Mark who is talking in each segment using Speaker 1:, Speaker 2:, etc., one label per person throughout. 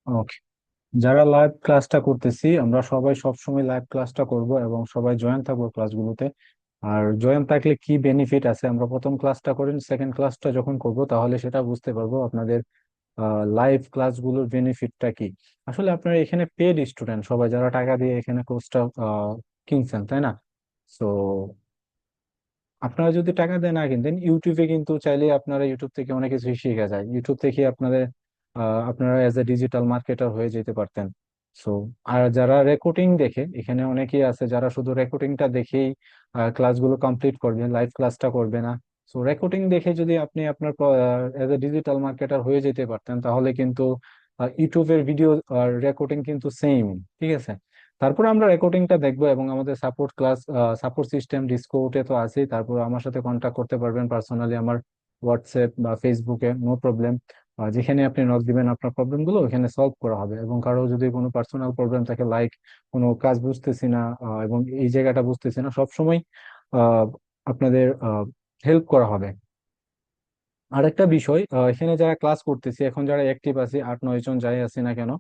Speaker 1: ওকে, যারা লাইভ ক্লাসটা করতেছি আমরা সবাই সব সময় লাইভ ক্লাসটা করব এবং সবাই জয়েন থাকবো ক্লাসগুলোতে। আর জয়েন থাকলে কি বেনিফিট আছে আমরা প্রথম ক্লাসটা করেন, সেকেন্ড ক্লাসটা যখন করব তাহলে সেটা বুঝতে পারবো আপনাদের লাইভ ক্লাসগুলোর বেনিফিটটা কি। আসলে আপনারা এখানে পেড স্টুডেন্ট সবাই, যারা টাকা দিয়ে এখানে কোর্সটা কিনছেন, তাই না? সো আপনারা যদি টাকা দিয়ে না কিনতেন, ইউটিউবে কিন্তু চাইলে আপনারা ইউটিউব থেকে অনেক কিছু শিখে যায়, ইউটিউব থেকে আপনাদের আপনারা এজ এ ডিজিটাল মার্কেটার হয়ে যেতে পারতেন। সো আর যারা রেকর্ডিং দেখে, এখানে অনেকেই আছে যারা শুধু রেকর্ডিংটা দেখেই ক্লাসগুলো কমপ্লিট করবে, লাইভ ক্লাসটা করবে না। সো রেকর্ডিং দেখে যদি আপনি আপনার এজ এ ডিজিটাল মার্কেটার হয়ে যেতে পারতেন, তাহলে কিন্তু ইউটিউবের ভিডিও আর রেকর্ডিং কিন্তু সেম। ঠিক আছে, তারপর আমরা রেকর্ডিংটা দেখবো এবং আমাদের সাপোর্ট ক্লাস, সাপোর্ট সিস্টেম ডিসকর্ডে তো আছেই। তারপর আমার সাথে কন্ট্যাক্ট করতে পারবেন পার্সোনালি আমার হোয়াটসঅ্যাপ বা ফেসবুকে, নো প্রবলেম। যেখানে আপনি নক দিবেন আপনার প্রবলেম গুলো ওখানে সলভ করা হবে। এবং কারো যদি কোনো পার্সোনাল প্রবলেম থাকে, লাইক কোনো কাজ বুঝতেছি না এবং এই জায়গাটা বুঝতেছি না, সবসময় আহ আপনাদের হেল্প করা হবে। আরেকটা বিষয়, এখানে যারা ক্লাস করতেছি এখন, যারা অ্যাক্টিভ আছি 8-9 জন যাই আছি না কেন,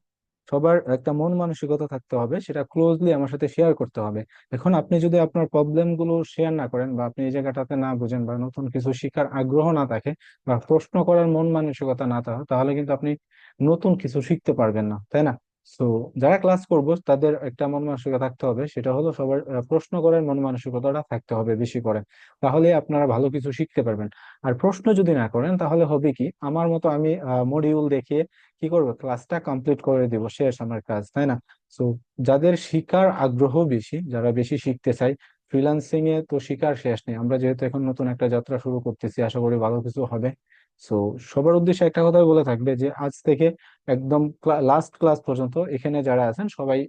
Speaker 1: সবার একটা মন মানসিকতা থাকতে হবে, সেটা ক্লোজলি আমার সাথে শেয়ার করতে হবে। এখন আপনি যদি আপনার প্রবলেম গুলো শেয়ার না করেন, বা আপনি এই জায়গাটাতে না বুঝেন, বা নতুন কিছু শিখার আগ্রহ না থাকে, বা প্রশ্ন করার মন মানসিকতা না থাকে, তাহলে কিন্তু আপনি নতুন কিছু শিখতে পারবেন না, তাই না? তো যারা ক্লাস করব তাদের একটা মন মানসিকতা থাকতে হবে, সেটা হলো সবার প্রশ্ন করার মন মানসিকতাটা থাকতে হবে বেশি করে। তাহলে আপনারা ভালো কিছু শিখতে পারবেন। আর প্রশ্ন যদি না করেন তাহলে হবে কি, আমার মতো আমি মডিউল দেখিয়ে কি করবো, ক্লাসটা কমপ্লিট করে দিব, শেষ আমার কাজ, তাই না? সো যাদের শিকার আগ্রহ বেশি, যারা বেশি শিখতে চাই, ফ্রিল্যান্সিং এ তো শিকার শেষ নেই। আমরা যেহেতু এখন নতুন একটা যাত্রা শুরু করতেছি, আশা করি ভালো কিছু হবে। সো সবার উদ্দেশ্যে একটা কথাই বলে থাকবে যে আজ থেকে একদম লাস্ট ক্লাস পর্যন্ত এখানে যারা আছেন সবাই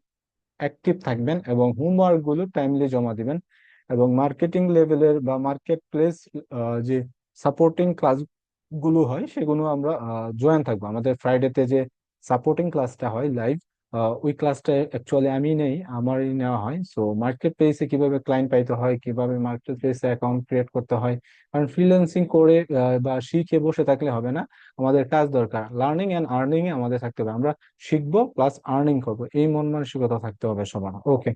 Speaker 1: অ্যাক্টিভ থাকবেন এবং হোমওয়ার্ক গুলো টাইমলি জমা দিবেন। এবং মার্কেটিং লেভেলের বা মার্কেট প্লেস যে সাপোর্টিং ক্লাস গুলো হয় সেগুলো আমরা জয়েন থাকবো। আমাদের ফ্রাইডেতে যে সাপোর্টিং ক্লাসটা হয় লাইভ, ওই ক্লাসটা অ্যাকচুয়ালি আমি নেই, আমারই নেওয়া হয়। সো মার্কেট প্লেসে কিভাবে ক্লায়েন্ট পাইতে হয়, কিভাবে মার্কেট প্লেসে অ্যাকাউন্ট ক্রিয়েট করতে হয়, কারণ ফ্রিল্যান্সিং করে বা শিখে বসে থাকলে হবে না, আমাদের কাজ দরকার, লার্নিং এন্ড আর্নিং এ আমাদের থাকতে হবে। আমরা শিখবো প্লাস আর্নিং করবো, এই মন মানসিকতা থাকতে হবে সবার। ওকে,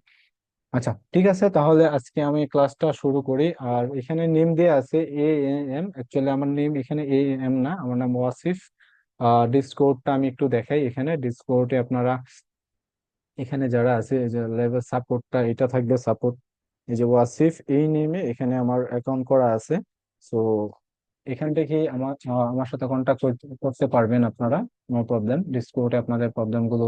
Speaker 1: আচ্ছা ঠিক আছে, তাহলে আজকে আমি ক্লাসটা শুরু করি। আর এখানে নেম দিয়ে আছে এ এম, অ্যাকচুয়ালি আমার নেম এখানে এ এম না, আমার নাম ওয়াসিফ। ডিসকোডটা আমি একটু দেখাই, এখানে ডিসকোডে আপনারা এখানে যারা আছে, এই যে লেভেল সাপোর্টটা এটা থাকবে সাপোর্ট, এই যে ওয়াসিফ এই নেমে এখানে আমার অ্যাকাউন্ট করা আছে। সো এখান থেকে আমার সাথে কন্ট্যাক্ট করতে পারবেন আপনারা, নো প্রবলেম। ডিসকর্ডে আপনাদের প্রবলেম গুলো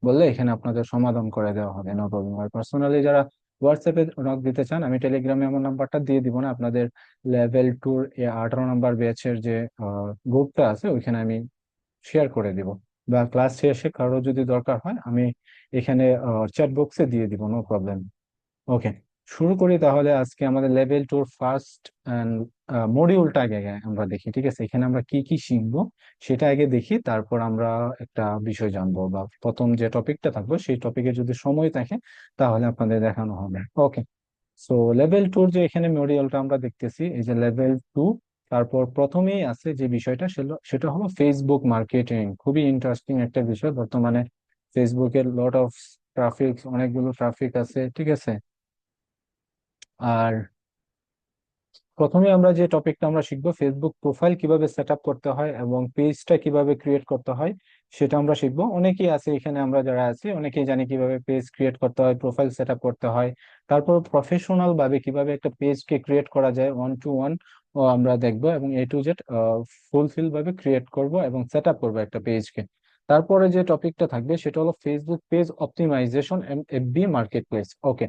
Speaker 1: বললে এখানে আপনাদের সমাধান করে দেওয়া হবে, নো প্রবলেম। আর পার্সোনালি যারা হোয়াটসঅ্যাপে নক দিতে চান, আমি টেলিগ্রামে আমার নাম্বারটা দিয়ে দিব না আপনাদের। লেভেল 2 18 নম্বর ব্যাচের যে গ্রুপটা আছে ওইখানে আমি শেয়ার করে দিব, বা ক্লাস শেষে কারো যদি দরকার হয় আমি এখানে চ্যাট বক্সে দিয়ে দিব, নো প্রবলেম। ওকে, শুরু করি তাহলে। আজকে আমাদের লেভেল 2 ফার্স্ট মডিউলটা আগে আগে আমরা দেখি, ঠিক আছে? এখানে আমরা কি কি শিখবো সেটা আগে দেখি, তারপর আমরা একটা বিষয় জানবো, বা প্রথম যে টপিকটা থাকবে সেই টপিকে যদি সময় থাকে তাহলে আপনাদের দেখানো হবে। ওকে, সো লেভেল 2 যে এখানে মডিউলটা আমরা দেখতেছি, এই যে লেভেল 2, তারপর প্রথমেই আছে যে বিষয়টা সেটা হলো ফেসবুক মার্কেটিং। খুবই ইন্টারেস্টিং একটা বিষয় বর্তমানে। ফেসবুকের লট অফ ট্রাফিক, অনেকগুলো ট্রাফিক আছে, ঠিক আছে? আর প্রথমে আমরা যে টপিকটা আমরা শিখবো, ফেসবুক প্রোফাইল কিভাবে সেট আপ করতে হয় এবং পেজটা কিভাবে ক্রিয়েট করতে হয় সেটা আমরা শিখবো। অনেকেই আছে এখানে, আমরা যারা আছি অনেকেই জানি কিভাবে পেজ ক্রিয়েট করতে হয়, প্রোফাইল সেট আপ করতে হয়। তারপর প্রফেশনাল ভাবে কিভাবে একটা পেজকে ক্রিয়েট করা যায় 1 to 1, ও আমরা দেখবো, এবং A to Z ফুলফিল ভাবে ক্রিয়েট করব এবং সেট আপ করবো একটা পেজকে। তারপরে যে টপিকটা থাকবে সেটা হলো Facebook page optimization and FB marketplace. Okay,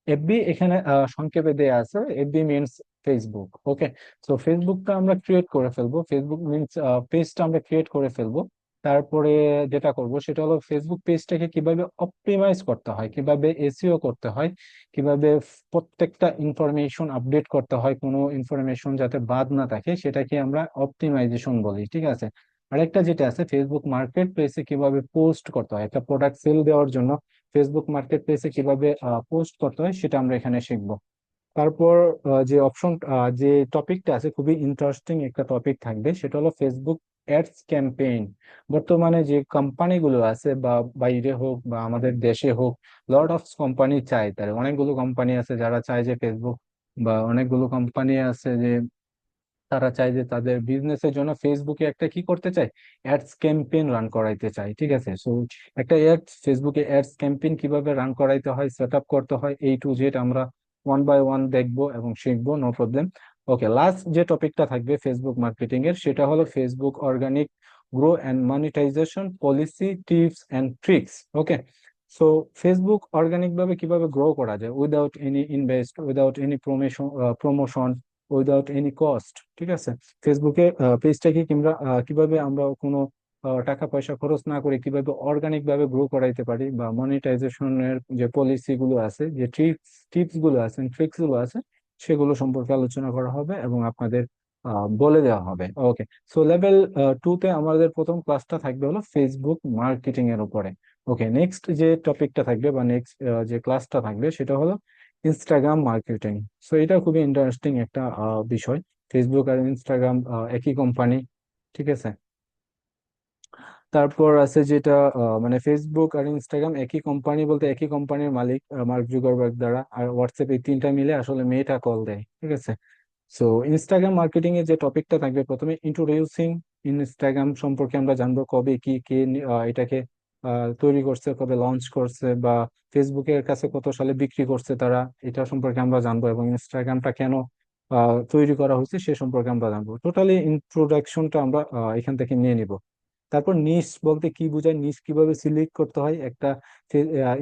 Speaker 1: FB এখানে সংক্ষেপে দেয়া আছে, এফবি মিনস ফেসবুক। ওকে, তো ফেসবুকটা আমরা ক্রিয়েট করে ফেলবো, ফেসবুক মিনস পেজটা আমরা ক্রিয়েট করে ফেলবো। তারপরে যেটা করব সেটা হলো ফেসবুক পেজটাকে কিভাবে অপটিমাইজ করতে হয়, কিভাবে এসইও করতে হয়, কিভাবে প্রত্যেকটা ইনফরমেশন আপডেট করতে হয়, কোনো ইনফরমেশন যাতে বাদ না থাকে, সেটাকে আমরা অপটিমাইজেশন বলি, ঠিক আছে? আরেকটা যেটা আছে, ফেসবুক মার্কেট প্লেসে কিভাবে পোস্ট করতে হয়, একটা প্রোডাক্ট সেল দেওয়ার জন্য ফেসবুক মার্কেট প্লেসে কিভাবে পোস্ট করতে হয় সেটা আমরা এখানে শিখবো। তারপর যে টপিকটা আছে, খুবই ইন্টারেস্টিং একটা টপিক থাকবে, সেটা হলো ফেসবুক অ্যাডস ক্যাম্পেইন। বর্তমানে যে কোম্পানিগুলো আছে, বা বাইরে হোক বা আমাদের দেশে হোক, লট অফ কোম্পানি চায়, তার অনেকগুলো কোম্পানি আছে যারা চায় যে ফেসবুক, বা অনেকগুলো কোম্পানি আছে যে তারা চায় যে তাদের বিজনেসের জন্য ফেসবুকে একটা কি করতে চায়, অ্যাডস ক্যাম্পেইন রান করাইতে চায়। ঠিক আছে, সো একটা ফেসবুকে অ্যাডস ক্যাম্পেইন কিভাবে রান করাইতে হয়, সেট আপ করতে হয়, A to Z আমরা ওয়ান বাই ওয়ান দেখবো এবং শিখবো, নো প্রবলেম। ওকে, লাস্ট যে টপিকটা থাকবে ফেসবুক মার্কেটিং এর, সেটা হলো Facebook organic grow and monetization policy, tips and tricks. Okay, so Facebook organic ভাবে কিভাবে গ্রো করা যায় without any invest, without any promotion, without any cost. ঠিক আছে, ফেসবুকে পেজটাকে কিংবা কিভাবে আমরা কোনো টাকা পয়সা খরচ না করে কিভাবে অর্গানিক ভাবে গ্রো করাইতে পারি, বা মনিটাইজেশনের যে পলিসি গুলো আছে, যে টিপস গুলো আছে, ট্রিক্স গুলো আছে, সেগুলো সম্পর্কে আলোচনা করা হবে এবং আপনাদের বলে দেওয়া হবে। ওকে, সো লেভেল 2 তে আমাদের প্রথম ক্লাসটা থাকবে হলো ফেসবুক মার্কেটিং এর উপরে। ওকে, নেক্সট যে টপিকটা থাকবে বা নেক্সট যে ক্লাসটা থাকবে সেটা হলো ইনস্টাগ্রাম মার্কেটিং। সো এটা খুবই ইন্টারেস্টিং একটা বিষয়। ফেসবুক আর ইনস্টাগ্রাম একই কোম্পানি। ঠিক আছে, তারপর আছে যেটা মানে ফেসবুক আর ইনস্টাগ্রাম একই কোম্পানি, বলতে একই কোম্পানির মালিক মার্ক জুকারবার্গ দ্বারা, আর হোয়াটসঅ্যাপ, এই তিনটা মিলে আসলে মেটা কল দেয়। ঠিক আছে, সো ইনস্টাগ্রাম মার্কেটিং এর যে টপিকটা থাকবে, প্রথমে ইন্ট্রোডিউসিং ইনস্টাগ্রাম সম্পর্কে আমরা জানবো, কবে কি কে এটাকে তৈরি করছে, কবে লঞ্চ করছে, বা ফেসবুকের কাছে কত সালে বিক্রি করছে তারা, এটা সম্পর্কে আমরা জানবো, এবং ইনস্টাগ্রামটা কেন তৈরি করা হয়েছে সে সম্পর্কে আমরা জানবো। টোটালি ইন্ট্রোডাকশনটা আমরা এখান থেকে নিয়ে নিব। তারপর নিশ বলতে কি বোঝায়, নিশ কিভাবে সিলেক্ট করতে হয়, একটা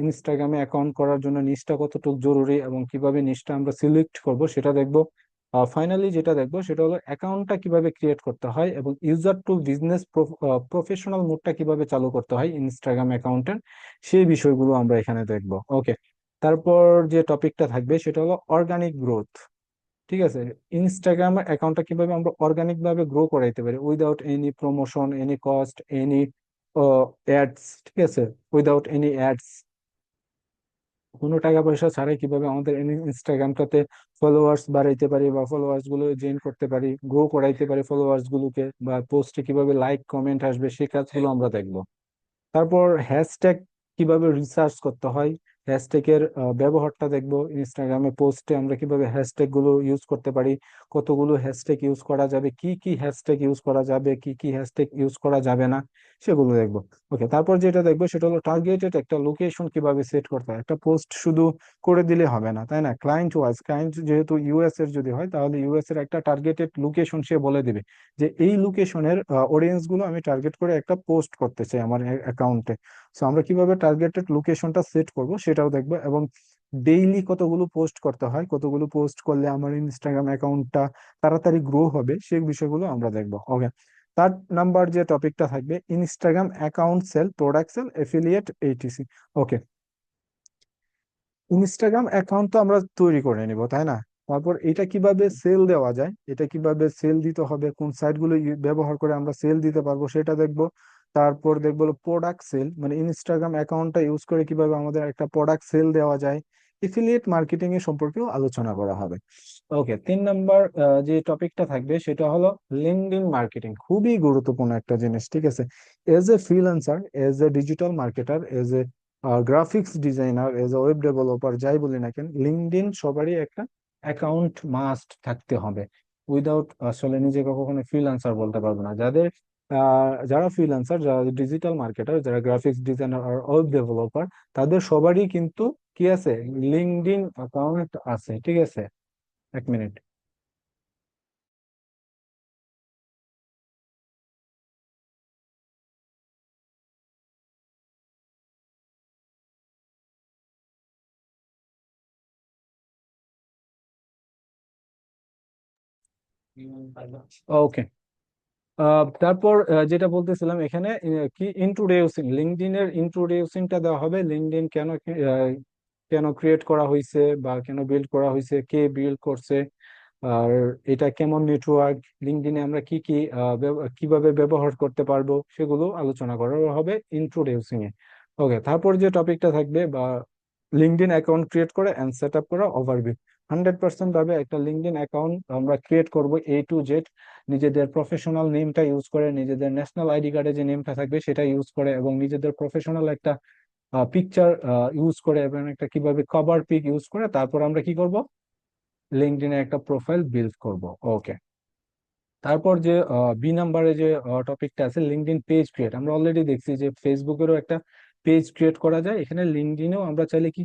Speaker 1: ইনস্টাগ্রামে অ্যাকাউন্ট করার জন্য নিশটা কতটুকু জরুরি এবং কিভাবে নিশটা আমরা সিলেক্ট করব সেটা দেখবো। ফাইনালি যেটা দেখবো সেটা হলো অ্যাকাউন্টটা কিভাবে ক্রিয়েট করতে হয়, এবং ইউজার টু বিজনেস প্রফেশনাল মোডটা কিভাবে চালু করতে হয় ইনস্টাগ্রাম অ্যাকাউন্টের, সেই বিষয়গুলো আমরা এখানে দেখবো। ওকে, তারপর যে টপিকটা থাকবে সেটা হলো অর্গানিক গ্রোথ। ঠিক আছে, ইনস্টাগ্রাম অ্যাকাউন্টটা কিভাবে আমরা অর্গানিক ভাবে গ্রো করাইতে পারি without any promotion, any cost, any ads. ঠিক আছে, উইদাউট এনি অ্যাডস, কোনো টাকা পয়সা ছাড়াই কিভাবে আমাদের ইনস্টাগ্রামটাতে ফলোয়ার্স বাড়াইতে পারি, বা ফলোয়ার্স গুলো গেইন করতে পারি, গ্রো করাইতে পারি ফলোয়ার্স গুলোকে, বা পোস্টে কিভাবে লাইক কমেন্ট আসবে, সেই কাজগুলো আমরা দেখবো। তারপর হ্যাশট্যাগ কিভাবে রিসার্চ করতে হয়, হ্যাশট্যাগের ব্যবহারটা দেখবো। ইনস্টাগ্রামে পোস্টে আমরা কিভাবে হ্যাশট্যাগ গুলো ইউজ করতে পারি, কতগুলো হ্যাশট্যাগ ইউজ করা যাবে, কি কি হ্যাশট্যাগ ইউজ করা যাবে, কি কি হ্যাশট্যাগ ইউজ করা যাবে না, সেগুলো দেখবো। ওকে, তারপর যেটা দেখবো সেটা হলো টার্গেটেড একটা লোকেশন কিভাবে সেট করতে হয়। একটা পোস্ট শুধু করে দিলে হবে না, তাই না? ক্লায়েন্ট ওয়াইজ, ক্লায়েন্ট যেহেতু ইউএস এর যদি হয়, তাহলে ইউএস এর একটা টার্গেটেড লোকেশন সে বলে দিবে যে এই লোকেশনের অডিয়েন্স গুলো আমি টার্গেট করে একটা পোস্ট করতে চাই আমার অ্যাকাউন্টে। সো আমরা কিভাবে টার্গেটেড লোকেশনটা সেট করব সেটাও দেখবো, এবং ডেইলি কতগুলো পোস্ট করতে হয়, কতগুলো পোস্ট করলে আমার ইনস্টাগ্রাম অ্যাকাউন্টটা তাড়াতাড়ি গ্রো হবে, সেই বিষয়গুলো আমরা দেখবো। ওকে, তার নাম্বার যে টপিকটা থাকবে Instagram account sale, product sale, affiliate, etc. Okay, Instagram account তো আমরা তৈরি করে নিব, তাই না? তারপর এটা কিভাবে সেল দেওয়া যায়, এটা কিভাবে সেল দিতে হবে, কোন সাইট গুলো ব্যবহার করে আমরা সেল দিতে পারবো সেটা দেখবো। তারপর দেখবো প্রোডাক্ট সেল, মানে ইনস্টাগ্রাম অ্যাকাউন্টটা ইউজ করে কিভাবে আমাদের একটা প্রোডাক্ট সেল দেওয়া যায়। এফিলিয়েট মার্কেটিং এর সম্পর্কেও আলোচনা করা হবে। ওকে, 3 নম্বর যে টপিকটা থাকবে সেটা হলো লিঙ্কডইন মার্কেটিং, খুবই গুরুত্বপূর্ণ একটা জিনিস। ঠিক আছে, as a freelancer, as a digital marketer, as a graphics designer, as a web developer, যাই বলি না কেন, লিঙ্কডইন সবারই একটা অ্যাকাউন্ট মাস্ট থাকতে হবে। উইদাউট আসলে নিজেকে কখনো ফ্রিল্যান্সার বলতে পারবো না। যারা ফ্রিল্যান্সার, যারা ডিজিটাল মার্কেটার, যারা গ্রাফিক্স ডিজাইনার আর ওয়েব ডেভেলপার, তাদের সবারই কিন্তু কি আছে, লিঙ্কডইন অ্যাকাউন্ট আছে। ঠিক আছে, 1 মিনিট। ওকে, তারপর যেটা বলতেছিলাম এখানে, কি ইন্ট্রোডিউসিং, লিঙ্কডইনের ইন্ট্রোডিউসিংটা দেওয়া হবে। লিঙ্কডইন কেন কেন ক্রিয়েট করা হয়েছে, বা কেন বিল্ড করা হয়েছে, কে বিল্ড করছে, আর এটা কেমন নেটওয়ার্ক, লিঙ্কডইনে আমরা কি কি কিভাবে ব্যবহার করতে পারবো, সেগুলো আলোচনা করা হবে ইন্ট্রোডিউসিং এ। ওকে, তারপর যে টপিকটা থাকবে, বা লিঙ্কডইন অ্যাকাউন্ট ক্রিয়েট করা এন্ড সেট আপ করা, ওভারভিউ। 100% ভাবে একটা লিঙ্কডইন অ্যাকাউন্ট আমরা ক্রিয়েট করব A to Z, নিজেদের প্রফেশনাল নেমটা ইউজ করে, নিজেদের ন্যাশনাল আইডি কার্ডে যে নেমটা থাকবে সেটা ইউজ করে, এবং নিজেদের প্রফেশনাল একটা পিকচার ইউজ করে, এবং একটা কিভাবে কভার পিক ইউজ করে, তারপর আমরা কি করব, লিঙ্কডইনে একটা প্রোফাইল বিল্ড করব। ওকে। তারপর যে বি নাম্বারে যে টপিকটা আছে লিঙ্কডইন পেজ ক্রিয়েট, আমরা অলরেডি দেখছি যে ফেসবুকেরও একটা পেজ ক্রিয়েট করা যায়, এখানে লিঙ্কডইনেও আমরা চাইলে কি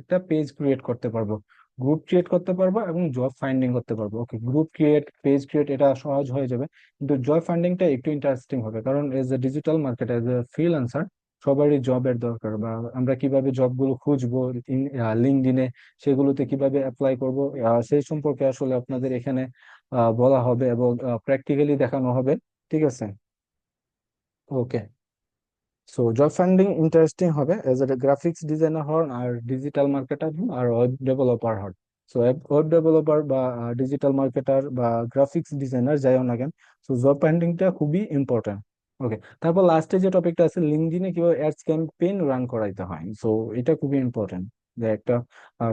Speaker 1: একটা পেজ ক্রিয়েট করতে পারবো, গ্রুপ ক্রিয়েট করতে পারবো এবং জব ফাইন্ডিং করতে পারবো। ওকে, গ্রুপ ক্রিয়েট, পেজ ক্রিয়েট এটা সহজ হয়ে যাবে, কিন্তু জব ফাইন্ডিংটা একটু ইন্টারেস্টিং হবে, কারণ as a digital market, as a freelancer সবারই জবের দরকার, বা আমরা কিভাবে জবগুলো খুঁজবো লিঙ্কডইনে, সেগুলোতে কিভাবে অ্যাপ্লাই করব, সেই সম্পর্কে আসলে আপনাদের এখানে বলা হবে এবং প্র্যাকটিক্যালি দেখানো হবে। ঠিক আছে। ওকে। সো জব ফান্ডিং ইন্টারেস্টিং হবে এজ এ গ্রাফিক্স ডিজাইনার হন, আর ডিজিটাল মার্কেটার হন, আর ওয়েব ডেভেলপার হন। সো ওয়েব ডেভেলপার বা ডিজিটাল মার্কেটার বা গ্রাফিক্স ডিজাইনার যাই হোক না কেন, সো জব ফান্ডিংটা খুবই ইম্পর্টেন্ট। ওকে। তারপর লাস্টে যে টপিকটা আছে লিঙ্কডইনে কিভাবে অ্যাডস ক্যাম্পেইন রান করাইতে হয়, সো এটা খুবই ইম্পর্টেন্ট। যে একটা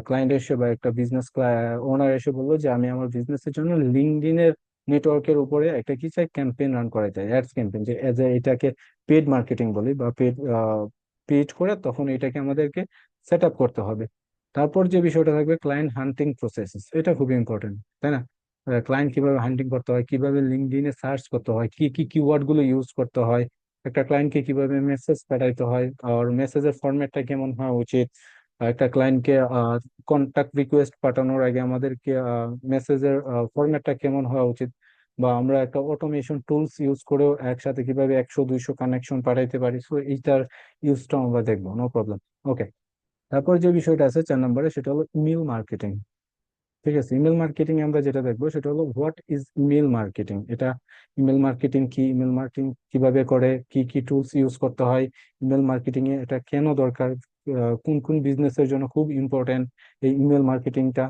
Speaker 1: ক্লায়েন্ট এসে বা একটা বিজনেস ওনার এসে বললো যে আমি আমার বিজনেসের জন্য লিঙ্কডইনের নেটওয়ার্কের উপরে একটা কি চাই, ক্যাম্পেইন রান করাইতে চাই, অ্যাডস ক্যাম্পেইন, যে এজ এটাকে পেড মার্কেটিং বলি, বা পেড করে তখন এটাকে আমাদেরকে সেট আপ করতে হবে। তারপর যে বিষয়টা থাকবে ক্লায়েন্ট হান্টিং প্রসেস, এটা খুবই ইম্পর্টেন্ট, তাই না? ক্লায়েন্ট কিভাবে হান্টিং করতে হয়, কিভাবে লিঙ্কডইনে সার্চ করতে হয়, কি কি কিওয়ার্ড গুলো ইউজ করতে হয়, একটা ক্লায়েন্টকে কিভাবে মেসেজ পাঠাইতে হয়, আর মেসেজের ফরম্যাটটা কেমন হওয়া উচিত, একটা ক্লায়েন্টকে কন্টাক্ট রিকোয়েস্ট পাঠানোর আগে আমাদেরকে মেসেজের ফরম্যাটটা কেমন হওয়া উচিত, বা আমরা একটা অটোমেশন টুলস ইউজ করেও একসাথে কিভাবে 100 200 কানেকশন পাঠাইতে পারি, সো এইটার ইউজটা আমরা দেখবো, নো প্রবলেম। ওকে। তারপর যে বিষয়টা আছে 4 নম্বরে, সেটা হলো ইমেল মার্কেটিং। ঠিক আছে, ইমেল মার্কেটিং আমরা যেটা দেখবো সেটা হলো হোয়াট ইজ ইমেল মার্কেটিং, এটা ইমেল মার্কেটিং কি, ইমেল মার্কেটিং কিভাবে করে, কি কি টুলস ইউজ করতে হয়, ইমেল মার্কেটিং এ এটা কেন দরকার, কোন কোন বিজনেসের জন্য খুব ইম্পর্টেন্ট এই ইমেল মার্কেটিংটা।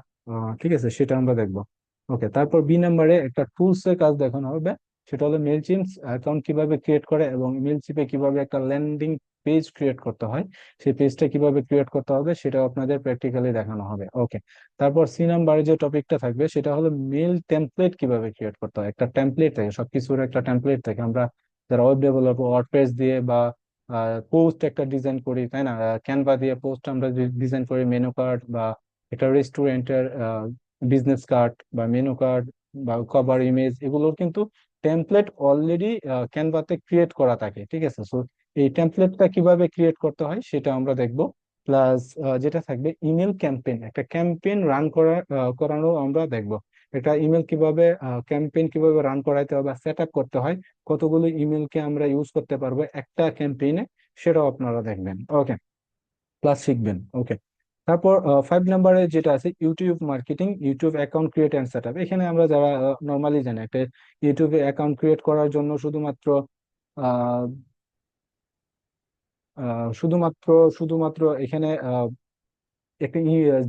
Speaker 1: ঠিক আছে, সেটা আমরা দেখবো। ওকে। তারপর বি নাম্বারে একটা টুলস এর কাজ দেখানো হবে, সেটা হলো মেলচিমস অ্যাকাউন্ট কিভাবে ক্রিয়েট করে, এবং মেলচিপে কিভাবে একটা ল্যান্ডিং পেজ ক্রিয়েট করতে হয়, সেই পেজটা কিভাবে ক্রিয়েট করতে হবে সেটা আপনাদের প্র্যাকটিক্যালি দেখানো হবে। ওকে। তারপর সি নাম্বারে যে টপিকটা থাকবে সেটা হলো মেল টেমপ্লেট কিভাবে ক্রিয়েট করতে হয়, একটা টেমপ্লেট থাকে, সবকিছুর একটা টেমপ্লেট থাকে, আমরা যারা ওয়েব ডেভেলপার ওয়ার্ডপ্রেস দিয়ে বা পোস্ট একটা ডিজাইন করি, তাই না, ক্যানভা দিয়ে পোস্ট আমরা ডিজাইন করি, মেনু কার্ড বা একটা রেস্টুরেন্টের বিজনেস কার্ড বা মেনু কার্ড বা কভার ইমেজ, এগুলোর কিন্তু টেমপ্লেট অলরেডি ক্যানভাতে ক্রিয়েট করা থাকে। ঠিক আছে, সো এই টেমপ্লেটটা কিভাবে ক্রিয়েট করতে হয় সেটা আমরা দেখবো। প্লাস যেটা থাকবে ইমেল ক্যাম্পেইন, একটা ক্যাম্পেইন রান করানো আমরা দেখব, একটা ইমেল কিভাবে ক্যাম্পেইন কিভাবে রান করাইতে হবে, সেট আপ করতে হয়, কতগুলো ইমেলকে আমরা ইউজ করতে পারবো একটা ক্যাম্পেইনে, সেটাও আপনারা দেখবেন। ওকে, প্লাস শিখবেন। ওকে। তারপর 5 নম্বরে যেটা আছে YouTube marketing, YouTube account create and set up, এখানে আমরা যারা নর্মালি জানি একটা ইউটিউবে অ্যাকাউন্ট ক্রিয়েট করার জন্য শুধুমাত্র আহ শুধুমাত্র শুধুমাত্র এখানে একটা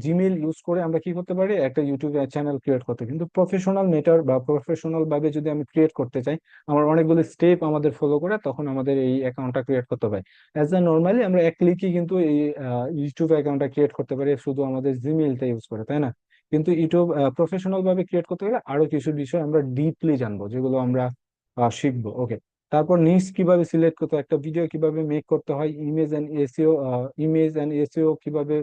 Speaker 1: জিমেইল ইউজ করে আমরা কি করতে পারি, একটা ইউটিউব চ্যানেল ক্রিয়েট করতে, কিন্তু প্রফেশনাল মেটার বা প্রফেশনাল ভাবে যদি আমি ক্রিয়েট করতে চাই, আমার অনেকগুলো স্টেপ আমাদের ফলো করে তখন আমাদের এই অ্যাকাউন্টটা ক্রিয়েট করতে হবে। অ্যাজ আ নর্মালি আমরা এক ক্লিকে কিন্তু এই ইউটিউব অ্যাকাউন্টটা ক্রিয়েট করতে পারি শুধু আমাদের জিমেইলটা ইউজ করে, তাই না? কিন্তু ইউটিউব প্রফেশনাল ভাবে ক্রিয়েট করতে গেলে আরো কিছু বিষয় আমরা ডিপলি জানবো, যেগুলো আমরা শিখবো। ওকে। তারপর নিচ কিভাবে সিলেক্ট করতে হয়, একটা ভিডিও কিভাবে মেক করতে হয়, ইমেজ এন্ড এসইও কিভাবে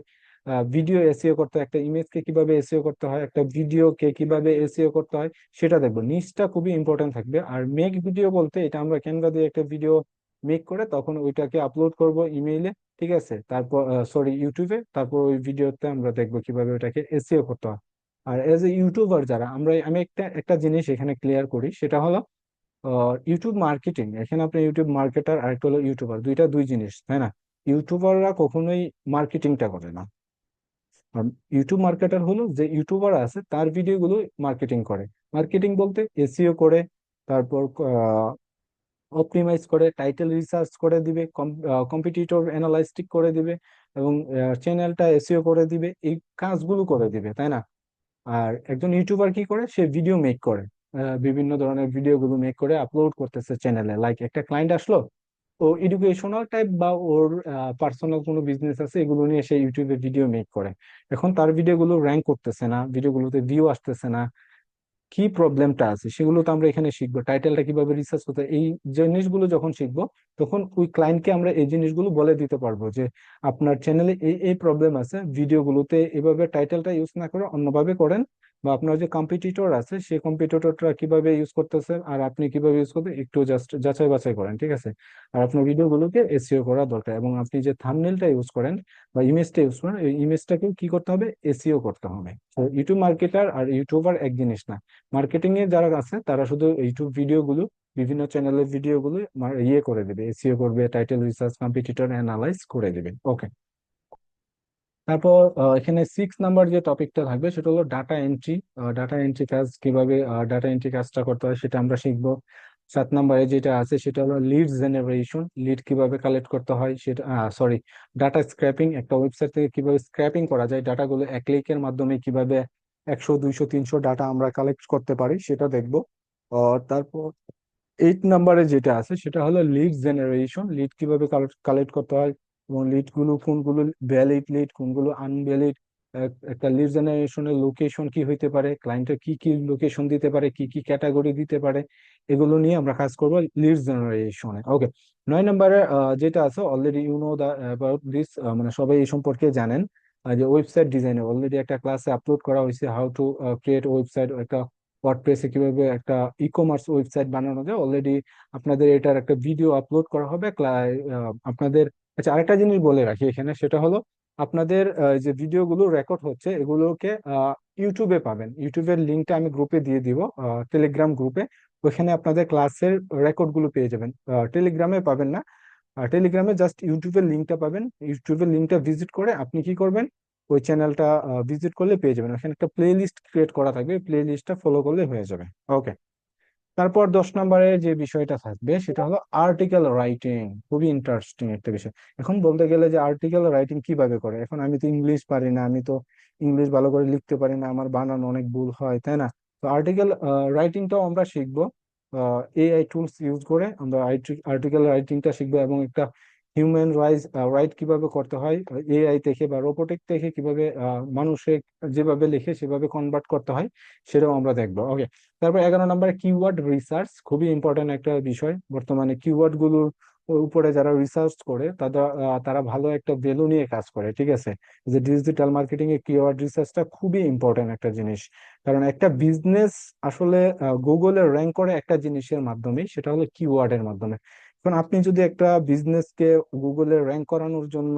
Speaker 1: ভিডিও এসইও করতে হয়, একটা ইমেজকে কিভাবে এসইও করতে হয়, একটা ভিডিওকে কিভাবে এসইও করতে হয়, সেটা দেখবো। নিচটা খুবই ইম্পর্টেন্ট থাকবে। আর মেক ভিডিও বলতে এটা আমরা ক্যানভা দিয়ে একটা ভিডিও মেক করে তখন ওইটাকে আপলোড করব ইমেইলে, ঠিক আছে, তারপর সরি ইউটিউবে, তারপর ওই ভিডিওতে আমরা দেখবো কিভাবে ওটাকে এসইও করতে হয়। আর এজ এ ইউটিউবার যারা আমরা, আমি একটা একটা জিনিস এখানে ক্লিয়ার করি, সেটা হলো ইউটিউব মার্কেটিং, এখানে আপনি ইউটিউব মার্কেটার আর একটা হলো ইউটিউবার, দুইটা দুই জিনিস, তাই না? ইউটিউবাররা কখনোই মার্কেটিংটা করে না। আর ইউটিউব মার্কেটার হলো যে ইউটিউবার আছে তার ভিডিও গুলো মার্কেটিং করে। মার্কেটিং বলতে এসইও করে, তারপর অপটিমাইজ করে, টাইটেল রিসার্চ করে দিবে, কম্পিটিটর অ্যানালাইসিস করে দিবে, এবং চ্যানেলটা এসইও করে দিবে, এই কাজগুলো করে দিবে, তাই না? আর একজন ইউটিউবার কি করে, সে ভিডিও মেক করে, বিভিন্ন ধরনের ভিডিও গুলো মেক করে আপলোড করতেছে চ্যানেলে, লাইক একটা ক্লায়েন্ট আসলো, ও এডুকেশনাল টাইপ বা ওর পার্সোনাল কোনো বিজনেস আছে, এগুলো নিয়ে সে ইউটিউবে ভিডিও মেক করে। এখন তার ভিডিওগুলো র্যাঙ্ক করতেছে না, ভিডিওগুলোতে ভিউ আসতেছে না, কি প্রবলেমটা আছে সেগুলো তো আমরা এখানে শিখবো। টাইটেলটা কিভাবে রিসার্চ করতে হয়, এই জিনিসগুলো যখন শিখবো তখন ওই ক্লায়েন্টকে আমরা এই জিনিসগুলো বলে দিতে পারবো যে আপনার চ্যানেলে এই এই প্রবলেম আছে, ভিডিওগুলোতে এভাবে টাইটেলটা ইউজ না করে অন্যভাবে করেন, বা আপনার যে কম্পিটিটর আছে সেই কম্পিটিটরটা কিভাবে ইউজ করতেছে আর আপনি কিভাবে ইউজ করতে একটু জাস্ট যাচাই বাছাই করেন, ঠিক আছে। আর আপনার ভিডিওগুলোকে এসইও করা দরকার, এবং আপনি যে থাম্বনেলটা ইউজ করেন বা ইমেজটা ইউজ করেন, এই ইমেজটাকেও কি করতে হবে, এসইও করতে হবে। তো ইউটিউব মার্কেটার আর ইউটিউবার এক জিনিস না। মার্কেটিং এর যারা আছে তারা শুধু ইউটিউব ভিডিও গুলো, বিভিন্ন চ্যানেলের ভিডিও গুলো ইয়ে করে দিবে, এসইও করবে, টাইটেল রিসার্চ, কম্পিটিটর অ্যানালাইজ করে দিবে। ওকে। তারপর এখানে 6 নাম্বার যে টপিকটা থাকবে সেটা হলো ডাটা এন্ট্রি। ডাটা এন্ট্রি কাজ কিভাবে, ডাটা এন্ট্রি কাজটা করতে হয় সেটা আমরা শিখবো। 7 নাম্বারে যেটা আছে সেটা হলো লিড জেনারেশন, লিড কিভাবে কালেক্ট করতে হয় সেটা, সরি, ডাটা স্ক্র্যাপিং, একটা ওয়েবসাইট থেকে কিভাবে স্ক্র্যাপিং করা যায়, ডাটাগুলো এক ক্লিকের মাধ্যমে কিভাবে 100 200 300 ডাটা আমরা কালেক্ট করতে পারি সেটা দেখবো। তারপর 8 নাম্বারে যেটা আছে সেটা হলো লিড জেনারেশন, লিড কিভাবে কালেক্ট করতে হয় এবং লিড গুলো কোনগুলো ভ্যালিড লিড, কোনগুলো আনভ্যালিড। একটা লিড জেনারেশনের লোকেশন কি হইতে পারে, ক্লায়েন্টের কি কি লোকেশন দিতে পারে, কি কি ক্যাটাগরি দিতে পারে, এগুলো নিয়ে আমরা কাজ করবো লিড জেনারেশনে। ওকে। 9 নাম্বারে যেটা আছে, already you know the about this, মানে সবাই এই সম্পর্কে জানেন। যে ওয়েবসাইট ডিজাইনে অলরেডি একটা ক্লাসে আপলোড করা হয়েছে, হাউ টু ক্রিয়েট ওয়েবসাইট, একটা ওয়ার্ডপ্রেসে কিভাবে একটা ই কমার্স ওয়েবসাইট বানানো যায়, অলরেডি আপনাদের এটার একটা ভিডিও আপলোড করা হবে আপনাদের। আচ্ছা, আরেকটা জিনিস বলে রাখি এখানে, সেটা হলো আপনাদের যে ভিডিওগুলো রেকর্ড হচ্ছে এগুলোকে ইউটিউবে পাবেন। ইউটিউবের লিঙ্কটা আমি গ্রুপে দিয়ে দিব, টেলিগ্রাম গ্রুপে। ওইখানে আপনাদের ক্লাসের রেকর্ড গুলো পেয়ে যাবেন, টেলিগ্রামে পাবেন না। টেলিগ্রামে জাস্ট ইউটিউবের লিঙ্কটা পাবেন, ইউটিউবের লিঙ্কটা ভিজিট করে আপনি কি করবেন, ওই চ্যানেলটা ভিজিট করলে পেয়ে যাবেন। ওখানে একটা প্লে লিস্ট ক্রিয়েট করা থাকবে, প্লে লিস্টটা ফলো করলে হয়ে যাবে। ওকে। তারপর 10 নম্বরে যে বিষয়টা থাকবে সেটা হলো আর্টিকেল রাইটিং, খুবই ইন্টারেস্টিং একটা বিষয়। এখন বলতে গেলে যে আর্টিকেল রাইটিং কিভাবে করে, এখন আমি তো ইংলিশ পারি না, আমি তো ইংলিশ ভালো করে লিখতে পারি না, আমার বানান অনেক ভুল হয়, তাই না? তো আর্টিকেল রাইটিংটাও আমরা শিখবো, এআই টুলস ইউজ করে আমরা আর্টিকেল রাইটিংটা শিখবো, এবং একটা হিউম্যান রাইট কিভাবে করতে হয়, এআই থেকে বা রোবোটিক থেকে কিভাবে মানুষে যেভাবে লিখে সেভাবে কনভার্ট করতে হয় সেটাও আমরা দেখবো। ওকে। তারপর 11 নম্বরে কিওয়ার্ড রিসার্চ, খুবই ইম্পর্টেন্ট একটা বিষয়। বর্তমানে কিওয়ার্ড গুলোর উপরে যারা রিসার্চ করে তারা ভালো একটা ভ্যালু নিয়ে কাজ করে, ঠিক আছে। যে ডিজিটাল মার্কেটিং এ কিওয়ার্ড রিসার্চটা খুবই ইম্পর্টেন্ট একটা জিনিস। কারণ একটা বিজনেস আসলে গুগলে র্যাঙ্ক করে একটা জিনিসের মাধ্যমে, সেটা হলো কিওয়ার্ডের মাধ্যমে। এখন আপনি যদি একটা বিজনেসকে গুগলে র্যাঙ্ক করানোর জন্য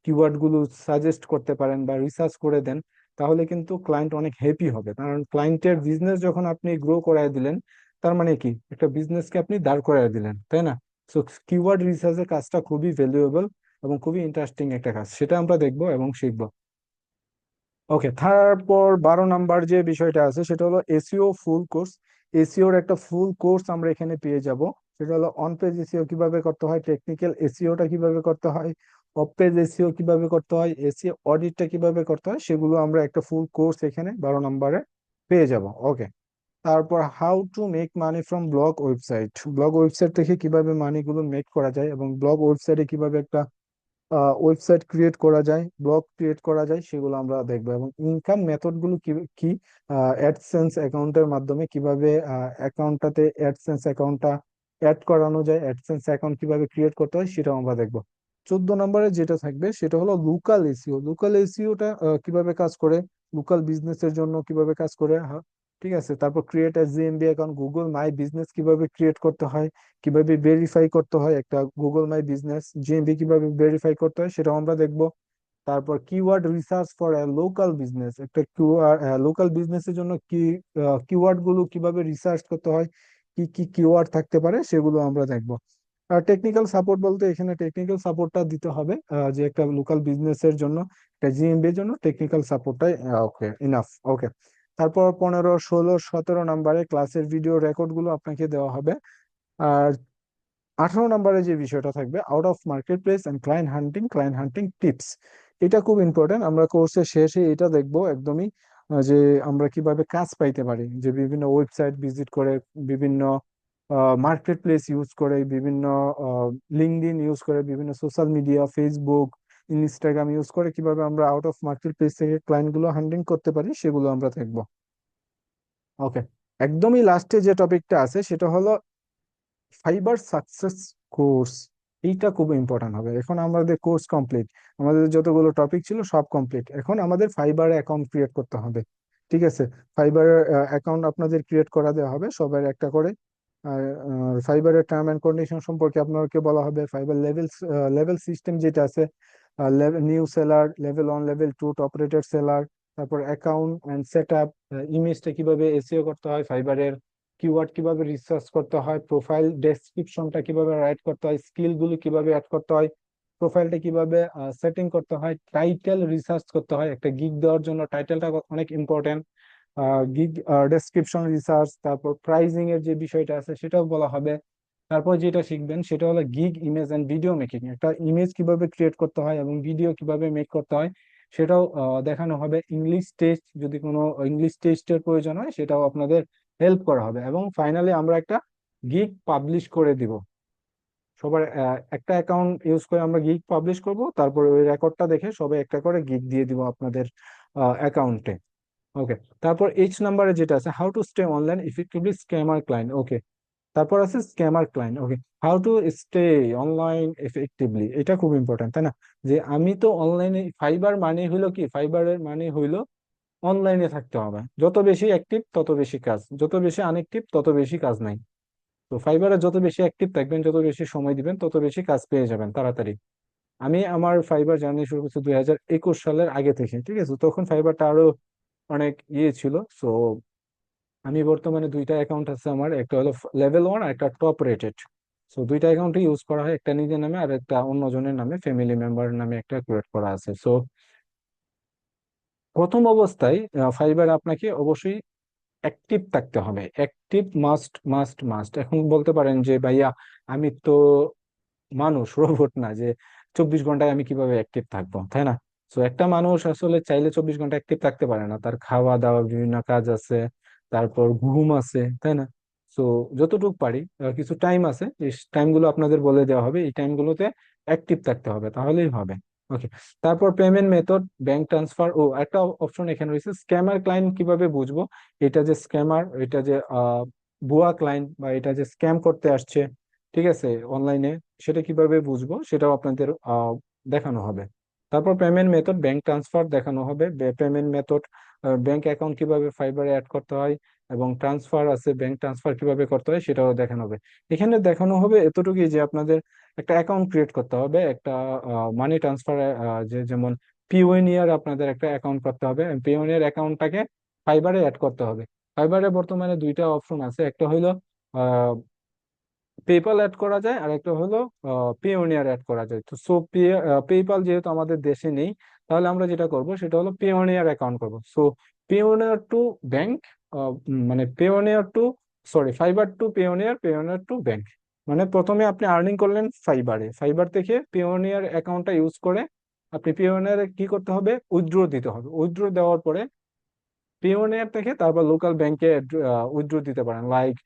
Speaker 1: কিওয়ার্ড গুলো সাজেস্ট করতে পারেন বা রিসার্চ করে দেন, তাহলে কিন্তু ক্লায়েন্ট অনেক হ্যাপি হবে। কারণ ক্লায়েন্টের বিজনেস যখন আপনি গ্রো করায় দিলেন, তার মানে কি, একটা বিজনেসকে আপনি দাঁড় করায় দিলেন, তাই না? সো কিওয়ার্ড রিসার্চের কাজটা খুবই ভ্যালুয়েবল এবং খুবই ইন্টারেস্টিং একটা কাজ, সেটা আমরা দেখবো এবং শিখবো। ওকে। তারপর 12 নাম্বার যে বিষয়টা আছে সেটা হলো এসইও ফুল কোর্স। এসইওর একটা ফুল কোর্স আমরা এখানে পেয়ে যাব। সেটা হলো অন পেজ এসইও কিভাবে করতে হয়, টেকনিক্যাল এসইওটা কিভাবে করতে হয়, অফ পেজ এসইও কিভাবে করতে হয়, এসইও অডিটটা কিভাবে করতে হয়, সেগুলো আমরা একটা ফুল কোর্স এখানে 12 নম্বরে পেয়ে যাব। ওকে। তারপর how to make money from blog website, blog website থেকে কিভাবে মানিগুলো মেক করা যায় এবং ব্লগ ওয়েবসাইটে কিভাবে একটা ওয়েবসাইট ক্রিয়েট করা যায়, ব্লগ ক্রিয়েট করা যায়, সেগুলো আমরা দেখবো। এবং ইনকাম মেথড গুলো কি কি, অ্যাডসেন্স অ্যাকাউন্টের মাধ্যমে কিভাবে অ্যাকাউন্টটাতে অ্যাডসেন্স অ্যাকাউন্টটা অ্যাড করানো যায়, অ্যাডসেন্স অ্যাকাউন্ট কিভাবে ক্রিয়েট করতে হয় সেটাও আমরা দেখবো। 14 নম্বরে যেটা থাকবে সেটা হলো লোকাল এসইও। লোকাল এসইওটা কিভাবে কাজ করে, লোকাল বিজনেসের জন্য কিভাবে কাজ করে, ঠিক আছে। তারপর create a GMB account, Google my business কিভাবে ক্রিয়েট করতে হয়, কিভাবে ভেরিফাই করতে হয় একটা গুগল মাই বিজনেস জিএমবি, কিভাবে ভেরিফাই করতে হয় সেটাও আমরা দেখবো। তারপর keyword research for local business, একটা লোকাল বিজনেসের জন্য কি কিওয়ার্ড গুলো কিভাবে রিসার্চ করতে হয়, কি কি কিওয়ার্ড থাকতে পারে সেগুলো আমরা দেখবো। আর টেকনিক্যাল সাপোর্ট বলতে এখানে টেকনিক্যাল সাপোর্টটা দিতে হবে, যে একটা লোকাল বিজনেসের জন্য, একটা জিএমবি এর জন্য টেকনিক্যাল সাপোর্টটাই ওকে ইনাফ। ওকে। তারপর 15 16 17 নম্বরে ক্লাসের ভিডিও রেকর্ড গুলো আপনাকে দেওয়া হবে। আর 18 নম্বরে যে বিষয়টা থাকবে out of marketplace and client hunting tips, এটা খুব ইম্পর্টেন্ট। আমরা কোর্সের শেষে এটা দেখবো একদমই, যে আমরা কিভাবে কাজ পাইতে পারি, যে বিভিন্ন ওয়েবসাইট ভিজিট করে বিভিন্ন মার্কেট প্লেস ইউজ করে, বিভিন্ন লিঙ্কডইন ইউজ করে, বিভিন্ন social media, Facebook, Instagram use করে কিভাবে আমরা আউট অফ মার্কেট প্লেস থেকে ক্লায়েন্ট গুলো হ্যান্ডলিং করতে পারি সেগুলো আমরা দেখবো। ওকে, একদমই লাস্টে যে টপিকটা আছে সেটা হলো ফাইবার সাকসেস কোর্স। এইটা খুব ইম্পর্ট্যান্ট হবে। এখন আমাদের কোর্স কমপ্লিট, আমাদের যতগুলো টপিক ছিল সব কমপ্লিট, এখন আমাদের ফাইবারে অ্যাকাউন্ট ক্রিয়েট করতে হবে। ঠিক আছে, ফাইবার অ্যাকাউন্ট আপনাদের ক্রিয়েট করা দেওয়া হবে সবার একটা করে। আর ফাইবারের টার্ম অ্যান্ড কন্ডিশন সম্পর্কে আপনাকে বলা হবে। ফাইবার লেভেল লেভেল সিস্টেম যেটা আছে, new seller, level 1, level 2, top rated seller, তারপর অ্যাকাউন্ট অ্যান্ড সেট আপ, ইমেজটা কিভাবে এসইও করতে হয় ফাইবারের, কিওয়ার্ড কিভাবে রিসার্চ করতে হয়, প্রোফাইল ডেসক্রিপশনটা কিভাবে রাইট করতে হয়, স্কিল গুলো কিভাবে অ্যাড করতে হয়, প্রোফাইলটা কিভাবে সেটিং করতে হয়, টাইটেল রিসার্চ করতে হয়। একটা গিগ দেওয়ার জন্য টাইটেলটা অনেক ইম্পর্টেন্ট। গিগ ডেসক্রিপশন রিসার্চ, তারপর প্রাইজিং এর যে বিষয়টা আছে সেটাও বলা হবে। তারপর যেটা শিখবেন সেটা হলো gig image and video making. একটা ইমেজ কিভাবে ক্রিয়েট করতে হয় এবং ভিডিও কিভাবে মেক করতে হয় সেটাও দেখানো হবে। ইংলিশ টেস্ট, যদি কোনো ইংলিশ টেস্টের প্রয়োজন হয় সেটাও আপনাদের হেল্প করা হবে। এবং ফাইনালি আমরা একটা গিগ পাবলিশ করে দিব। সবার একটা অ্যাকাউন্ট ইউজ করে আমরা গিগ পাবলিশ করব, তারপর ওই রেকর্ডটা দেখে সবাই একটা করে গিগ দিয়ে দিব আপনাদের অ্যাকাউন্টে। ওকে, তারপর এইচ নাম্বারে যেটা আছে, how to stay online effectively scammer client. Okay, তারপর আছে scammer client. Okay, how to stay online effectively, এটা খুব ইম্পর্টেন্ট, তাই না? যে আমি তো অনলাইনে, ফাইবার মানে হইলো কি, ফাইবারের মানে হইলো অনলাইনে থাকতে হবে। যত বেশি অ্যাক্টিভ তত বেশি কাজ, যত বেশি আনএক্টিভ তত বেশি কাজ নাই। তো ফাইবারে যত বেশি অ্যাক্টিভ থাকবেন, যত বেশি সময় দিবেন, তত বেশি কাজ পেয়ে যাবেন তাড়াতাড়ি। আমি আমার ফাইবার জার্নি শুরু করছি 2021 সালের আগে থেকে। ঠিক আছে, তখন ফাইবারটা আরো অনেক ইয়ে ছিল। সো আমি বর্তমানে দুইটা অ্যাকাউন্ট আছে আমার, একটা হলো লেভেল 1 আর একটা টপ রেটেড। সো দুইটা অ্যাকাউন্টই ইউজ করা হয়, একটা নিজের নামে আর একটা অন্যজনের নামে, ফ্যামিলি মেম্বার নামে একটা ক্রিয়েট করা আছে। সো প্রথম অবস্থায় ফাইবার আপনাকে অবশ্যই অ্যাক্টিভ থাকতে হবে। Active must must must. এখন বলতে পারেন যে ভাইয়া আমি তো মানুষ, রোবট না যে 24 ঘন্টায় আমি কিভাবে অ্যাক্টিভ থাকবো, তাই না? তো একটা মানুষ আসলে চাইলে 24 ঘন্টা অ্যাক্টিভ থাকতে পারে না, তার খাওয়া দাওয়া বিভিন্ন কাজ আছে, তারপর ঘুম আছে, তাই না? তো যতটুকু পারি কিছু টাইম আছে, এই টাইম গুলো আপনাদের বলে দেওয়া হবে, এই টাইম গুলোতে অ্যাক্টিভ থাকতে হবে, তাহলেই হবে। ওকে, তারপর পেমেন্ট মেথড, ব্যাংক ট্রান্সফার। ও একটা অপশন এখানে রয়েছে, স্ক্যামার ক্লায়েন্ট কিভাবে বুঝবো এটা যে স্ক্যামার, এটা যে ভুয়া ক্লায়েন্ট, বা এটা যে স্ক্যাম করতে আসছে, ঠিক আছে, অনলাইনে, সেটা কিভাবে বুঝবো সেটাও আপনাদের দেখানো হবে। তারপর পেমেন্ট মেথড, ব্যাংক ট্রান্সফার দেখানো হবে। পেমেন্ট মেথড, ব্যাংক অ্যাকাউন্ট কিভাবে ফাইবারে অ্যাড করতে হয়, এবং ট্রান্সফার আছে, ব্যাংক ট্রান্সফার কিভাবে করতে হয় সেটাও দেখানো হবে। এখানে দেখানো হবে এতটুকুই যে আপনাদের একটা অ্যাকাউন্ট ক্রিয়েট করতে হবে, একটা মানি ট্রান্সফার, যে যেমন পিওনিয়ার, আপনাদের একটা অ্যাকাউন্ট করতে হবে, পিওনিয়ার অ্যাকাউন্টটাকে ফাইবারে অ্যাড করতে হবে। ফাইবারে বর্তমানে দুইটা অপশন আছে, একটা হলো পেপাল অ্যাড করা যায়, আর একটা হলো পেওনিয়ার অ্যাড করা যায়। তো সো পেপাল যেহেতু আমাদের দেশে নেই, তাহলে আমরা যেটা করব সেটা হলো পেওনিয়ার অ্যাকাউন্ট করব। সো পেওনিয়ার টু ব্যাংক, মানে Payoneer to, sorry, Fiverr to Payoneer, Payoneer to bank. মানে প্রথমে আপনি আর্নিং করলেন ফাইবারে, ফাইবার থেকে পেওনিয়ার অ্যাকাউন্টটা ইউজ করে আপনি পেওনিয়ারে কি করতে হবে, উইথড্র দিতে হবে। উইথড্র দেওয়ার পরে পিওনিয়ার থেকে তারপর লোকাল ব্যাংকে উইথড্র দিতে পারেন। লাইক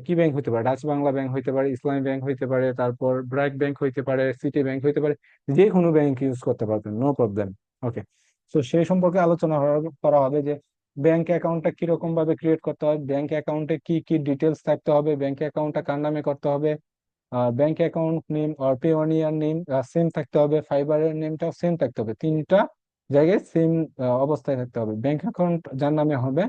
Speaker 1: কি ব্যাংক হইতে পারে, ডাচ বাংলা ব্যাংক হইতে পারে, ইসলামী ব্যাংক হইতে পারে, তারপর ব্র্যাক ব্যাংক হইতে পারে, সিটি ব্যাংক হইতে পারে, যে কোনো ব্যাংক ইউজ করতে পারবেন, নো প্রবলেম। ওকে, তো সেই সম্পর্কে আলোচনা করা হবে যে ব্যাংক অ্যাকাউন্টটা কিরকম ভাবে ক্রিয়েট করতে হয়, ব্যাংক অ্যাকাউন্টে কি কি ডিটেলস থাকতে হবে, ব্যাংক অ্যাকাউন্টটা কার নামে করতে হবে, ব্যাংক অ্যাকাউন্ট নেম আর পেওনিয়ার নেম সেম থাকতে হবে, ফাইবারের নেমটাও সেম থাকতে হবে, তিনটা জায়গায় সেম অবস্থায় থাকতে হবে। ব্যাংক অ্যাকাউন্ট যার নামে হবে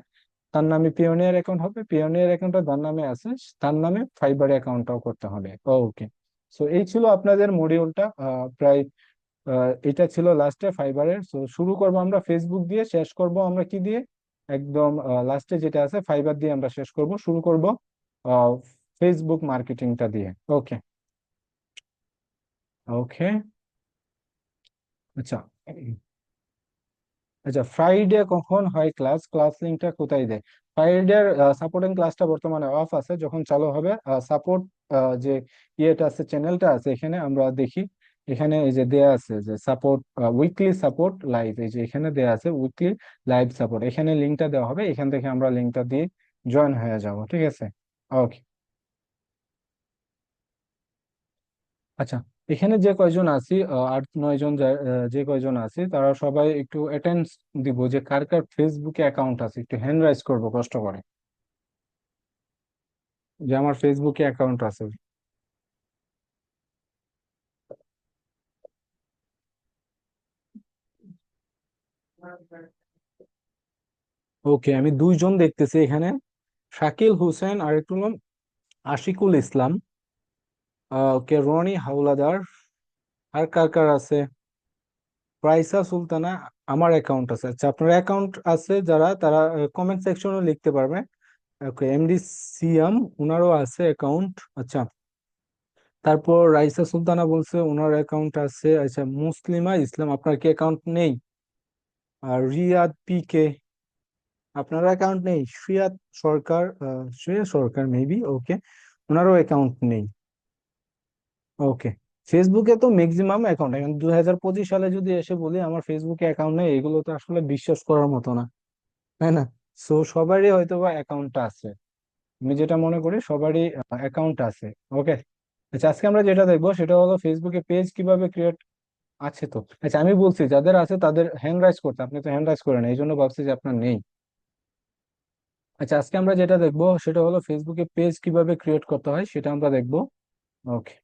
Speaker 1: তার নামে পিওনিয়ার অ্যাকাউন্ট হবে, পিওনিয়ার অ্যাকাউন্টটা যার নামে আছে তার নামে ফাইবার অ্যাকাউন্টটাও করতে হবে। ওকে, সো এই ছিল আপনাদের মডিউলটা। প্রায় এটা ছিল লাস্টে ফাইবারের। সো শুরু করব আমরা ফেসবুক দিয়ে, শেষ করব আমরা কি দিয়ে, একদম লাস্টে যেটা আছে ফাইবার দিয়ে আমরা শেষ করব, শুরু করব ফেসবুক মার্কেটিংটা দিয়ে। ওকে। ওকে, আচ্ছা। আচ্ছা, ফ্রাইডে কখন হয় ক্লাস, ক্লাস লিঙ্কটা কোথায় দেয়? ফ্রাইডের সাপোর্টিং ক্লাসটা বর্তমানে অফ আছে, যখন চালু হবে সাপোর্ট, যে ইয়েটা আছে, চ্যানেলটা আছে, এখানে আমরা দেখি, এখানে এই যে দেয়া আছে যে সাপোর্ট, উইকলি সাপোর্ট লাইভ, এই যে এখানে দেয়া আছে উইকলি লাইভ সাপোর্ট, এখানে লিঙ্কটা দেওয়া হবে, এখান থেকে আমরা লিঙ্কটা দিয়ে জয়েন হয়ে যাব। ঠিক আছে, ওকে। আচ্ছা, এখানে যে কয়জন আছি, 8 9 জন যে কয়জন আছি তারা সবাই একটু অ্যাটেন্ড দিব, যে কার কার ফেসবুকে অ্যাকাউন্ট আছে একটু হ্যান্ড রাইজ করবো কষ্ট করে, যে আমার ফেসবুকে অ্যাকাউন্ট আছে। ওকে, আমি 2 জন দেখতেছি এখানে, শাকিল হোসেন আর একটু নাম আশিকুল ইসলাম, ওকে রনি হাওলাদার, আর কার কার আছে, প্রাইসা সুলতানা। আমার অ্যাকাউন্ট আছে, আচ্ছা আপনার অ্যাকাউন্ট আছে যারা তারা কমেন্ট সেকশনে লিখতে পারবে। ওকে, এমডি সিয়াম, উনারও আছে অ্যাকাউন্ট, আচ্ছা। তারপর রাইসা সুলতানা বলছে ওনার অ্যাকাউন্ট আছে, আচ্ছা মুসলিমা ইসলাম, আপনার কি অ্যাকাউন্ট নেই? আর রিয়াদ পি কে, আপনার অ্যাকাউন্ট নেই। শ্রিয়াদ সরকার, শ্রেয়া সরকার মেবি, ওকে, ওনারও অ্যাকাউন্ট নেই। ওকে, ফেসবুকে তো ম্যাক্সিমাম অ্যাকাউন্ট, এখন 2025 সালে যদি এসে বলি আমার ফেসবুকে অ্যাকাউন্ট নেই, এগুলো তো আসলে বিশ্বাস করার মতো না, তাই না? সো সবারই হয়তো বা অ্যাকাউন্টটা আছে, আমি যেটা মনে করি সবারই অ্যাকাউন্ট আছে। ওকে, আচ্ছা আজকে আমরা যেটা দেখবো সেটা হলো ফেসবুকে পেজ কিভাবে ক্রিয়েট। আছে তো, আচ্ছা আমি বলছি যাদের আছে তাদের হ্যান্ড রাইজ করতে, আপনি তো হ্যান্ড রাইজ করেন এই জন্য ভাবছি যে আপনার নেই। আচ্ছা আজকে আমরা যেটা দেখবো সেটা হলো ফেসবুকে পেজ কিভাবে ক্রিয়েট করতে হয় সেটা আমরা দেখবো। ওকে।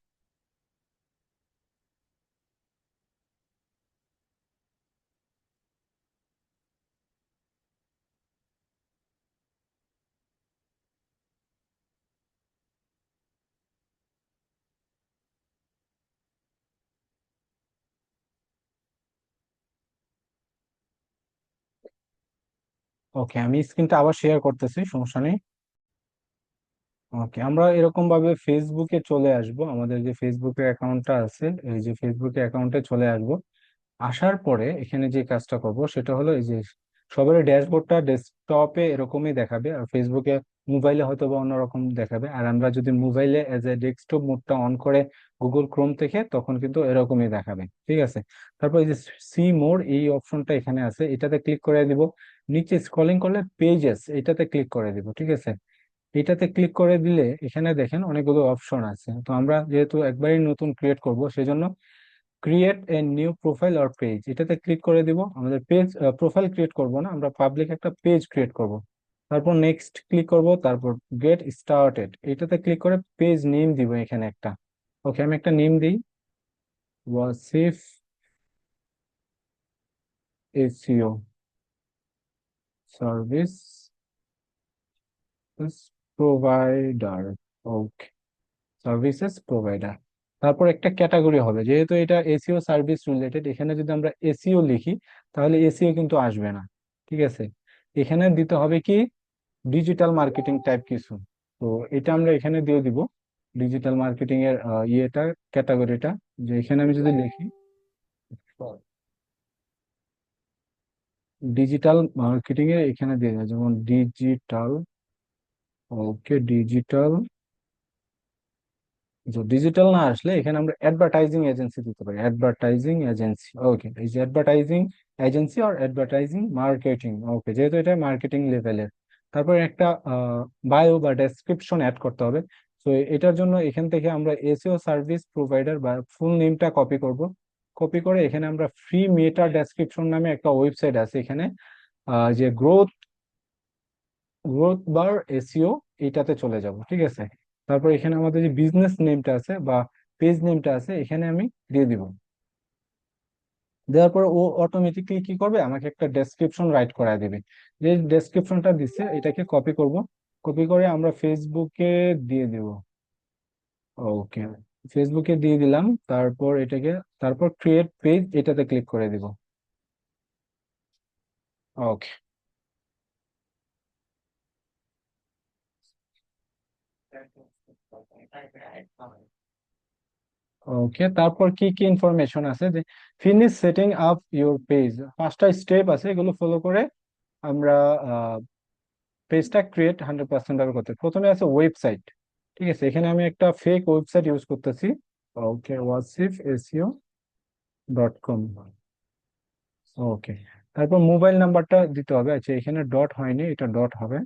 Speaker 1: ওকে, আমি স্ক্রিনটা আবার শেয়ার করতেছি, সমস্যা নেই। ওকে, আমরা এরকম ভাবে ফেসবুকে চলে আসব, আমাদের যে ফেসবুকে অ্যাকাউন্টটা আছে এই যে ফেসবুকে অ্যাকাউন্টে চলে আসব। আসার পরে এখানে যে কাজটা করব সেটা হলো এই যে সবার ড্যাশবোর্ডটা ডেস্কটপে এরকমই দেখাবে, আর ফেসবুকে মোবাইলে হয়তো বা অন্যরকম দেখাবে, আর আমরা যদি মোবাইলে এজ এ ডেস্কটপ মোডটা অন করে গুগল ক্রোম থেকে তখন কিন্তু এরকমই দেখাবে, ঠিক আছে? তারপর এই যে সি মোর এই অপশনটা এখানে আছে, এটাতে ক্লিক করে দিব। নিচে স্ক্রলিং করলে পেজেস এটাতে ক্লিক করে দিব, ঠিক আছে? এটাতে ক্লিক করে দিলে এখানে দেখেন অনেকগুলো অপশন আছে, তো আমরা যেহেতু একবারই নতুন ক্রিয়েট করব সেজন্য create a new profile or page এটাতে ক্লিক করে দিব। আমাদের পেজ প্রোফাইল ক্রিয়েট করব না, আমরা পাবলিক একটা পেজ ক্রিয়েট করব। তারপর নেক্সট ক্লিক করব, তারপর গেট স্টার্টেড এটাতে ক্লিক করে পেজ নেম দিব এখানে একটা। ওকে, আমি একটা নেম দিই, ওয়াসিফ এসইও সার্ভিস প্রোভাইডার। ওকে, সার্ভিসেস প্রোভাইডার। তারপর একটা ক্যাটাগরি হবে, যেহেতু এটা এসইও সার্ভিস রিলেটেড, এখানে যদি আমরা এসইও লিখি তাহলে এসইও কিন্তু আসবে না, ঠিক আছে? এখানে দিতে হবে কি ডিজিটাল মার্কেটিং টাইপ কিছু। তো এটা আমরা এখানে দিয়ে দিব, ডিজিটাল মার্কেটিং এর ইয়েটা, ক্যাটাগরিটা, যে এখানে আমি যদি লিখি ডিজিটাল মার্কেটিং এর, এখানে দিয়ে দেবো যেমন ডিজিটাল। ওকে, ডিজিটাল। ডিজিটাল না আসলে এখানে আমরা অ্যাডভার্টাইজিং এজেন্সি দিতে পারি, অ্যাডভার্টাইজিং এজেন্সি। ওকে, এই যে অ্যাডভার্টাইজিং এজেন্সি আর অ্যাডভার্টাইজিং মার্কেটিং। ওকে, যেহেতু এটা মার্কেটিং লেভেলের, তারপর একটা বায়ো বা ডেসক্রিপশন অ্যাড করতে হবে। তো এটার জন্য এখান থেকে আমরা এসইও সার্ভিস প্রোভাইডার বা ফুল নেমটা কপি করব। কপি করে এখানে আমরা ফ্রি মেটা ডেসক্রিপশন নামে একটা ওয়েবসাইট আছে এখানে, যে গ্রোথ গ্রোথ বার এসইও, এইটাতে চলে যাব, ঠিক আছে? তারপর এখানে আমাদের যে বিজনেস নেমটা আছে বা পেজ নেমটা আছে এখানে আমি দিয়ে দিব। দেওয়ার পর ও অটোমেটিকলি কি করবে, আমাকে একটা ডেসক্রিপশন রাইট করায় দেবে। যে ডেসক্রিপশনটা দিচ্ছে এটাকে কপি করব, কপি করে আমরা ফেসবুকে দিয়ে দিব। ওকে, ফেসবুকে দিয়ে দিলাম, তারপর এটাকে, তারপর ক্রিয়েট পেজ এটাতে ক্লিক করে দিব। ওকে। ওকে, তারপর কি কি ইনফরমেশন আছে, যে finish setting up your page, 5টা স্টেপ আছে, এগুলো ফলো করে আমরা পেজটা ক্রিয়েট 100% ভাবে করতে। প্রথমে আছে ওয়েবসাইট, ঠিক আছে? এখানে আমি একটা ফেক ওয়েবসাইট ইউজ করতেছি। ওকে, ওয়াসিফ এসইও ডট কম। ওকে, তারপর মোবাইল নাম্বারটা দিতে হবে, আচ্ছা এখানে ডট হয়নি, এটা ডট হবে।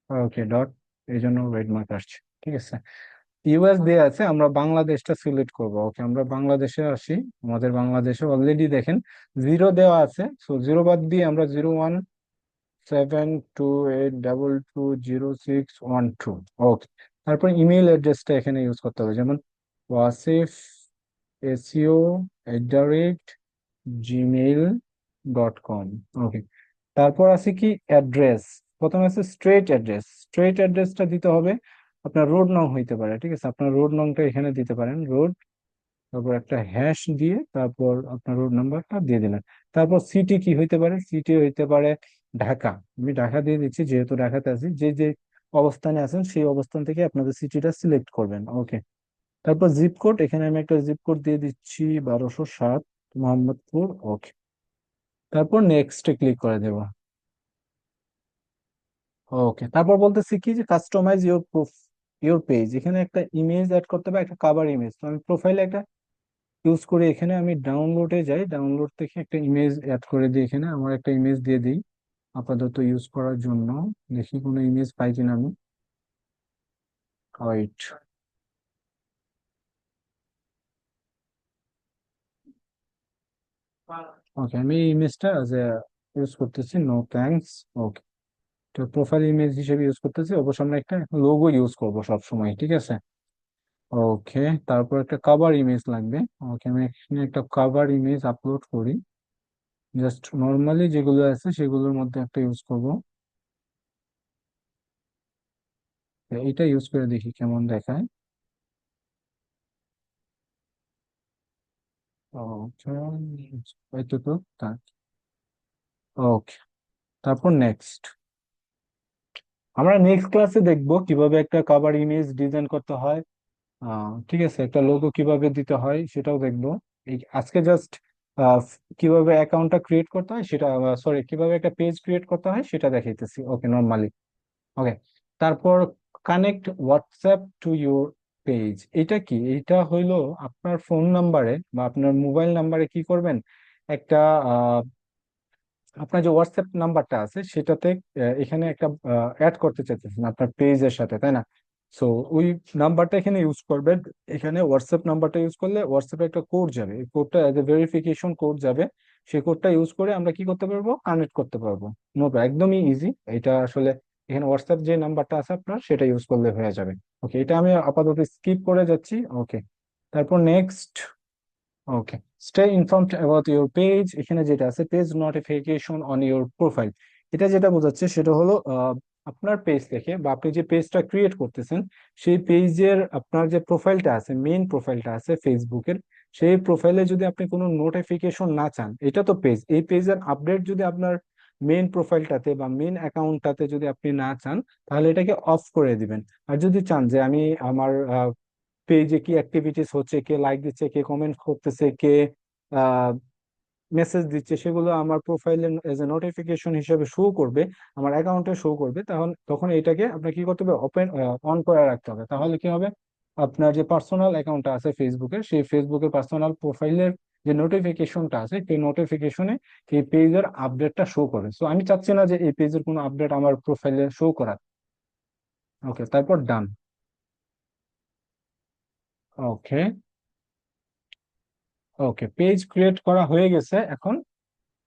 Speaker 1: ওকে, ডট, এই জন্য রেড মার্ক আসছে, ঠিক আছে? ইউএস দিয়ে আছে, আমরা বাংলাদেশটা সিলেক্ট করব। ওকে, আমরা বাংলাদেশে আসি। আমাদের বাংলাদেশে অলরেডি দেখেন জিরো দেওয়া আছে, সো জিরো বাদ দিয়ে আমরা 01728220612। ওকে, তারপর ইমেল অ্যাড্রেসটা এখানে ইউজ করতে হবে, যেমন ওয়াসিফ SEO@gmail.com। ওকে, তারপর আছে কি অ্যাড্রেস। প্রথমে আছে স্ট্রেট অ্যাড্রেস। স্ট্রেট অ্যাড্রেসটা দিতে হবে আপনার রোড নং হইতে পারে, ঠিক আছে, আপনার রোড নংটা এখানে দিতে পারেন, রোড, তারপর একটা হ্যাশ দিয়ে তারপর আপনার রোড নাম্বারটা দিয়ে দিলেন। তারপর সিটি কি হইতে পারে, সিটি হইতে পারে ঢাকা। আমি ঢাকা দিয়ে দিচ্ছি যেহেতু ঢাকাতে আছি, যে যে অবস্থানে আছেন সেই অবস্থান থেকে আপনাদের সিটিটা সিলেক্ট করবেন। ওকে, তারপর জিপ কোড, এখানে আমি একটা জিপ কোড দিয়ে দিচ্ছি 1207, মোহাম্মদপুর। ওকে, তারপর নেক্সটে ক্লিক করে দেব। ওকে, তারপর বলতেছি কি যে কাস্টমাইজ ইউর পেজ, এখানে একটা ইমেজ অ্যাড করতে হবে, একটা কাভার ইমেজ। তো আমি প্রোফাইলে একটা ইউজ করে এখানে আমি ডাউনলোডে যাই, ডাউনলোড থেকে একটা ইমেজ অ্যাড করে দিই, এখানে আমার একটা ইমেজ দিয়ে দিই আপাতত ইউজ করার জন্য। দেখি কোনো ইমেজ পাই কিনা আমি। ওয়েট। ওকে, আমি এই ইমেজটা ইউজ করতেছি, নো থ্যাঙ্কস। ওকে, তো প্রোফাইল ইমেজ হিসেবে ইউজ করতেছি, অবশ্য আমরা একটা লোগো ইউজ করবো সব সময়, ঠিক আছে। ওকে, তারপর একটা কভার ইমেজ লাগবে। ওকে, আমি এখানে একটা কভার ইমেজ আপলোড করি, জাস্ট নর্মালি যেগুলো আছে সেগুলোর মধ্যে একটা ইউজ করব। এইটা ইউজ করে দেখি কেমন দেখায়। ওকে, এইতো তো। ওকে, তারপর নেক্সট। আমরা নেক্সট ক্লাসে দেখবো কিভাবে একটা কভার ইমেজ ডিজাইন করতে হয়। ঠিক আছে, একটা লোগো কিভাবে দিতে হয় সেটাও দেখবো। এই আজকে জাস্ট কিভাবে অ্যাকাউন্টটা ক্রিয়েট করতে হয় সেটা, সরি, কিভাবে একটা পেজ ক্রিয়েট করতে হয় সেটা দেখাইতেছি। ওকে, নর্মালি। ওকে, তারপর connect WhatsApp to your page. এটা কি, এটা হইলো আপনার ফোন নাম্বারে বা আপনার মোবাইল নাম্বারে কি করবেন, একটা আপনার যে হোয়াটসঅ্যাপ নাম্বারটা আছে সেটাতে এখানে একটা অ্যাড করতে চাইতেছেন আপনার পেজের সাথে, তাই না? সো ওই নাম্বারটা এখানে ইউজ করবেন। এখানে হোয়াটসঅ্যাপ নাম্বারটা ইউজ করলে হোয়াটসঅ্যাপে একটা কোড যাবে, এই কোডটা এজ এ ভেরিফিকেশন কোড যাবে। সেই কোডটা ইউজ করে আমরা কি করতে পারবো, কানেক্ট করতে পারবো। নো, একদমই ইজি এটা আসলে। এখানে হোয়াটসঅ্যাপ যে নাম্বারটা আছে আপনার সেটা ইউজ করলে হয়ে যাবে। ওকে, এটা আমি আপাতত স্কিপ করে যাচ্ছি। ওকে, তারপর next. Okay, stay informed about your page, এখানে যেটা আছে page notification on your profile. এটা যেটা বোঝাচ্ছে সেটা হলো আপনার পেজ থেকে বা আপনি যে পেজটা ক্রিয়েট করতেছেন সেই পেজের আপনার যে প্রোফাইলটা আছে, মেইন প্রোফাইলটা আছে ফেসবুকের, সেই প্রোফাইলে যদি আপনি কোনো নোটিফিকেশন না চান, এটা তো পেজ, এই পেজের আপডেট যদি আপনার মেইন প্রোফাইলটাতে বা মেইন অ্যাকাউন্টটাতে যদি আপনি না চান, তাহলে এটাকে অফ করে দিবেন। আর যদি চান যে আমি আমার পেজে কি অ্যাক্টিভিটিস হচ্ছে, কে লাইক দিচ্ছে, কে কমেন্ট করতেছে, কে মেসেজ দিচ্ছে, সেগুলো আমার প্রোফাইলে এজ এ নোটিফিকেশন হিসেবে শো করবে, আমার অ্যাকাউন্টে শো করবে, তখন তখন এটাকে আপনার কি করতে হবে, ওপেন অন করে রাখতে হবে। তাহলে কি হবে, আপনার যে পার্সোনাল অ্যাকাউন্টটা আছে ফেসবুকের, সেই ফেসবুকের পার্সোনাল প্রোফাইলের যে নোটিফিকেশনটা আছে সেই নোটিফিকেশনে এই পেজের আপডেটটা শো করে। সো আমি চাচ্ছি না যে এই পেজের কোনো আপডেট আমার প্রোফাইলে শো করা। ওকে, তারপর ডান। ওকে। ওকে, পেজ ক্রিয়েট করা হয়ে গেছে। এখন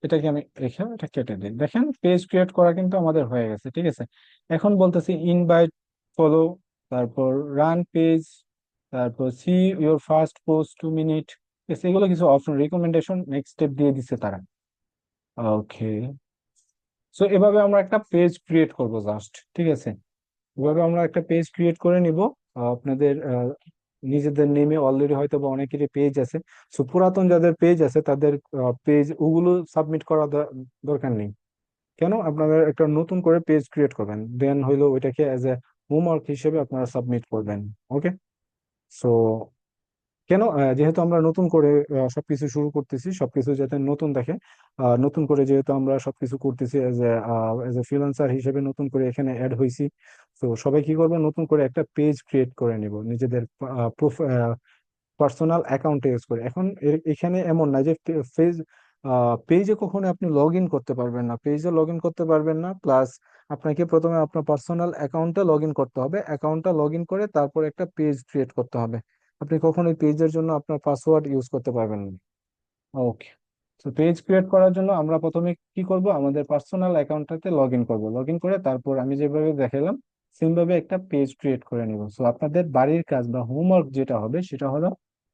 Speaker 1: এটাকে আমি রেখে এটা কেটে দিই। দেখেন পেজ ক্রিয়েট করা কিন্তু আমাদের হয়ে গেছে, ঠিক আছে। এখন বলতেছি ইনভাইট, ফলো, তারপর রান পেজ, তারপর see your first post 2 minute, এগুলো কিছু অপশন, রিকমেন্ডেশন, নেক্সট স্টেপ দিয়ে দিচ্ছে তারা। ওকে, সো এভাবে আমরা একটা পেজ ক্রিয়েট করব জাস্ট, ঠিক আছে। এভাবে আমরা একটা পেজ ক্রিয়েট করে নিব। আপনাদের নিজেদের নেমে অলরেডি হয়তো বা অনেকেরই পেজ আছে। সো পুরাতন যাদের পেজ আছে তাদের পেজ ওগুলো সাবমিট করা দরকার নেই। কেন, আপনারা একটা নতুন করে পেজ ক্রিয়েট করবেন, দেন হইলো ওইটাকে অ্যাজ এ হোমওয়ার্ক হিসেবে আপনারা সাবমিট করবেন। ওকে, সো কেন, যেহেতু আমরা নতুন করে সবকিছু শুরু করতেছি, সবকিছু যাতে নতুন দেখে, নতুন করে যেহেতু আমরা সবকিছু করতেছি এজ এ ফ্রিল্যান্সার হিসেবে নতুন করে এখানে অ্যাড হয়েছি। তো সবাই কি করবো, নতুন করে একটা পেজ ক্রিয়েট করে নিব নিজেদের পার্সোনাল অ্যাকাউন্টে ইউজ করে। এখন এখানে এমন না যে পেজে কখনো আপনি লগ ইন করতে পারবেন না, পেজে লগ ইন করতে পারবেন না। প্লাস আপনাকে প্রথমে আপনার পার্সোনাল অ্যাকাউন্টটা লগ ইন করতে হবে, অ্যাকাউন্টটা লগ ইন করে তারপর একটা পেজ ক্রিয়েট করতে হবে। আপনি কখনো এই পেজের জন্য আপনার পাসওয়ার্ড ইউজ করতে পারবেন না। ওকে। তো পেজ ক্রিয়েট করার জন্য আমরা প্রথমে কি করব, আমাদের পার্সোনাল অ্যাকাউন্টটাতে লগ ইন করবো, লগ ইন করে তারপর আমি যেভাবে দেখালাম সেম ভাবে একটা পেজ ক্রিয়েট করে নিব। সো আপনাদের বাড়ির কাজ বা হোমওয়ার্ক যেটা হবে সেটা হলো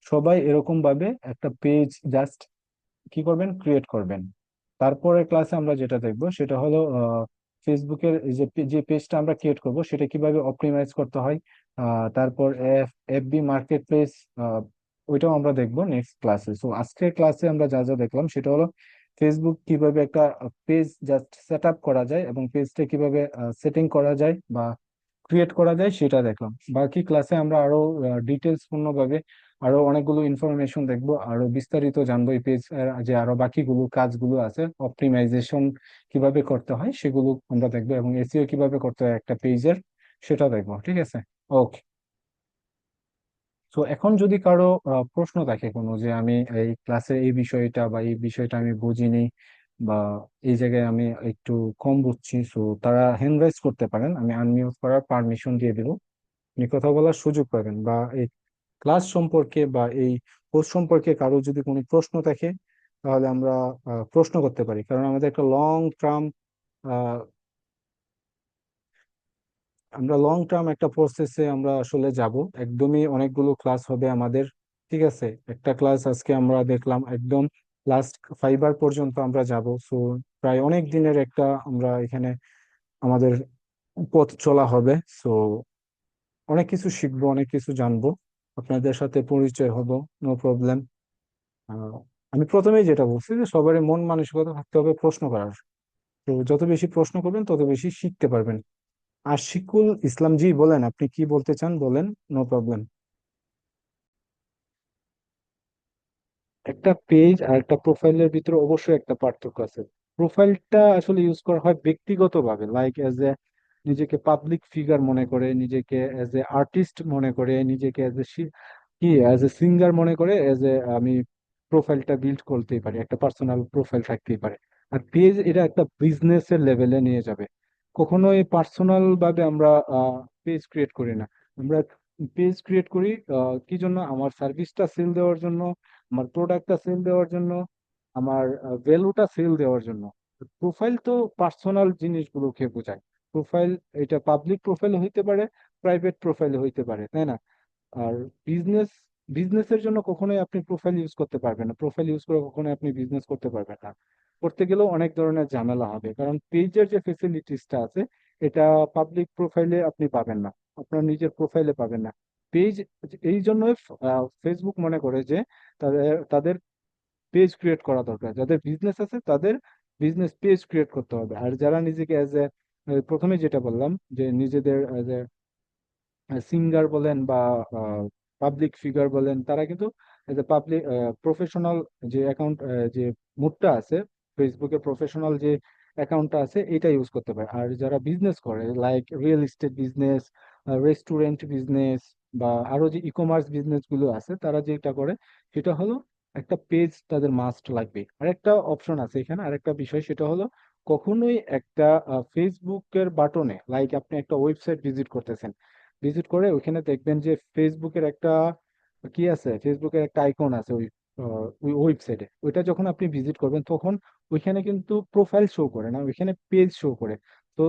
Speaker 1: সবাই এরকম ভাবে একটা পেজ জাস্ট কি করবেন, ক্রিয়েট করবেন। তারপরে ক্লাসে আমরা যেটা দেখবো সেটা হলো ফেসবুকের এই যে পেজটা আমরা ক্রিয়েট করব সেটা কিভাবে অপটিমাইজ করতে হয়। তারপর এফবি মার্কেট প্লেস, ওইটাও আমরা দেখবো নেক্সট ক্লাসে। সো আজকের ক্লাসে আমরা যা যা দেখলাম সেটা হলো ফেসবুক কিভাবে একটা পেজ জাস্ট সেট আপ করা যায় এবং পেজটা কিভাবে সেটিং করা যায় বা ক্রিয়েট করা যায় সেটা দেখলাম। বাকি ক্লাসে আমরা আরো ডিটেলস পূর্ণভাবে আরো অনেকগুলো ইনফরমেশন দেখবো, আরো বিস্তারিত জানবো এই পেজ যে আরো বাকিগুলো কাজগুলো আছে, অপটিমাইজেশন কিভাবে করতে হয় সেগুলো আমরা দেখবো, এবং এসইও কিভাবে করতে হয় একটা পেজের সেটা দেখবো। ঠিক আছে? ওকে। তো এখন যদি কারো প্রশ্ন থাকে কোনো, যে আমি এই ক্লাসের এই বিষয়টা বা এই বিষয়টা আমি বুঝিনি বা এই জায়গায় আমি একটু কম বুঝছি, সো তারা হ্যান্ড রাইজ করতে পারেন, আমি আনমিউট করার পারমিশন দিয়ে দিব। আপনি কথা বলার সুযোগ পাবেন, বা এই ক্লাস সম্পর্কে বা এই কোর্স সম্পর্কে কারো যদি কোনো প্রশ্ন থাকে তাহলে আমরা প্রশ্ন করতে পারি, কারণ আমাদের একটা লং টার্ম, আমরা লং টার্ম একটা প্রসেসে আমরা আসলে যাব। একদমই অনেকগুলো ক্লাস হবে আমাদের। ঠিক আছে? একটা ক্লাস আজকে আমরা দেখলাম, একদম লাস্ট ফাইবার পর্যন্ত আমরা যাব। সো প্রায় অনেক দিনের একটা আমরা এখানে আমাদের পথ চলা হবে। সো অনেক কিছু শিখবো, অনেক কিছু জানবো, আপনাদের সাথে পরিচয় হব, নো প্রবলেম। আমি প্রথমেই যেটা বলছি যে সবারই মন মানসিকতা থাকতে হবে প্রশ্ন করার। তো যত বেশি প্রশ্ন করবেন তত বেশি শিখতে পারবেন। আশিকুল ইসলাম জি, বলেন আপনি কি বলতে চান, বলেন, নো প্রবলেম। একটা পেজ আর একটা প্রোফাইলের ভিতরে অবশ্যই একটা পার্থক্য আছে। প্রোফাইলটা আসলে ইউজ করা হয় ব্যক্তিগতভাবে, লাইক এজ এ নিজেকে পাবলিক ফিগার মনে করে, নিজেকে এজ এ আর্টিস্ট মনে করে, নিজেকে এজ এ কি অ্যাজ এ সিঙ্গার মনে করে, এজ এ আমি প্রোফাইলটা বিল্ড করতেই পারি, একটা পার্সোনাল প্রোফাইল থাকতেই পারে। আর পেজ এটা একটা বিজনেসের লেভেলে নিয়ে যাবে। কখনোই পার্সোনাল ভাবে আমরা পেজ ক্রিয়েট করি না। আমরা পেজ ক্রিয়েট করি কি জন্য, আমার সার্ভিসটা সেল দেওয়ার জন্য, আমার প্রোডাক্টটা সেল দেওয়ার জন্য, আমার ভ্যালুটা সেল দেওয়ার জন্য। প্রোফাইল তো পার্সোনাল জিনিসগুলোকে বোঝায়। প্রোফাইল এটা পাবলিক প্রোফাইল হইতে পারে, প্রাইভেট প্রোফাইল হইতে পারে, তাই না? আর বিজনেস বিজনেসের জন্য কখনোই আপনি প্রোফাইল ইউজ করতে পারবেন না, প্রোফাইল ইউজ করে কখনোই আপনি বিজনেস করতে পারবেন না। করতে গেলেও অনেক ধরনের ঝামেলা হবে, কারণ পেজের যে ফেসিলিটিসটা আছে এটা পাবলিক প্রোফাইলে আপনি পাবেন না, আপনার নিজের প্রোফাইলে পাবেন না। পেজ, এই জন্যই ফেসবুক মনে করে যে তাদের তাদের পেজ ক্রিয়েট করা দরকার, যাদের বিজনেস আছে তাদের বিজনেস পেজ ক্রিয়েট করতে হবে। আর যারা নিজেকে অ্যাজ এ, প্রথমে যেটা বললাম যে নিজেদের সিঙ্গার বলেন বা পাবলিক ফিগার বলেন, তারা কিন্তু পাবলিক প্রফেশনাল যে অ্যাকাউন্ট, যে মুডটা আছে, ফেসবুকে প্রফেশনাল যে অ্যাকাউন্টটা আছে এটা ইউজ করতে পারে। আর যারা বিজনেস করে like real estate business, restaurant business বা আরো যে ই কমার্স বিজনেস গুলো আছে, তারা যেটা করে সেটা হলো একটা পেজ তাদের মাস্ট লাগবে। আরেকটা অপশন আছে এখানে, আরেকটা বিষয় সেটা হলো কখনোই একটা ফেসবুকের বাটনে, লাইক আপনি একটা ওয়েবসাইট ভিজিট করতেছেন, ভিজিট করে ওইখানে দেখবেন যে ফেসবুকের একটা কি আছে, ফেসবুকের একটা আইকন আছে ওই ওই ওয়েবসাইটে। ওইটা যখন আপনি ভিজিট করবেন তখন ওইখানে কিন্তু প্রোফাইল শো করে না, ওইখানে পেজ শো করে। তো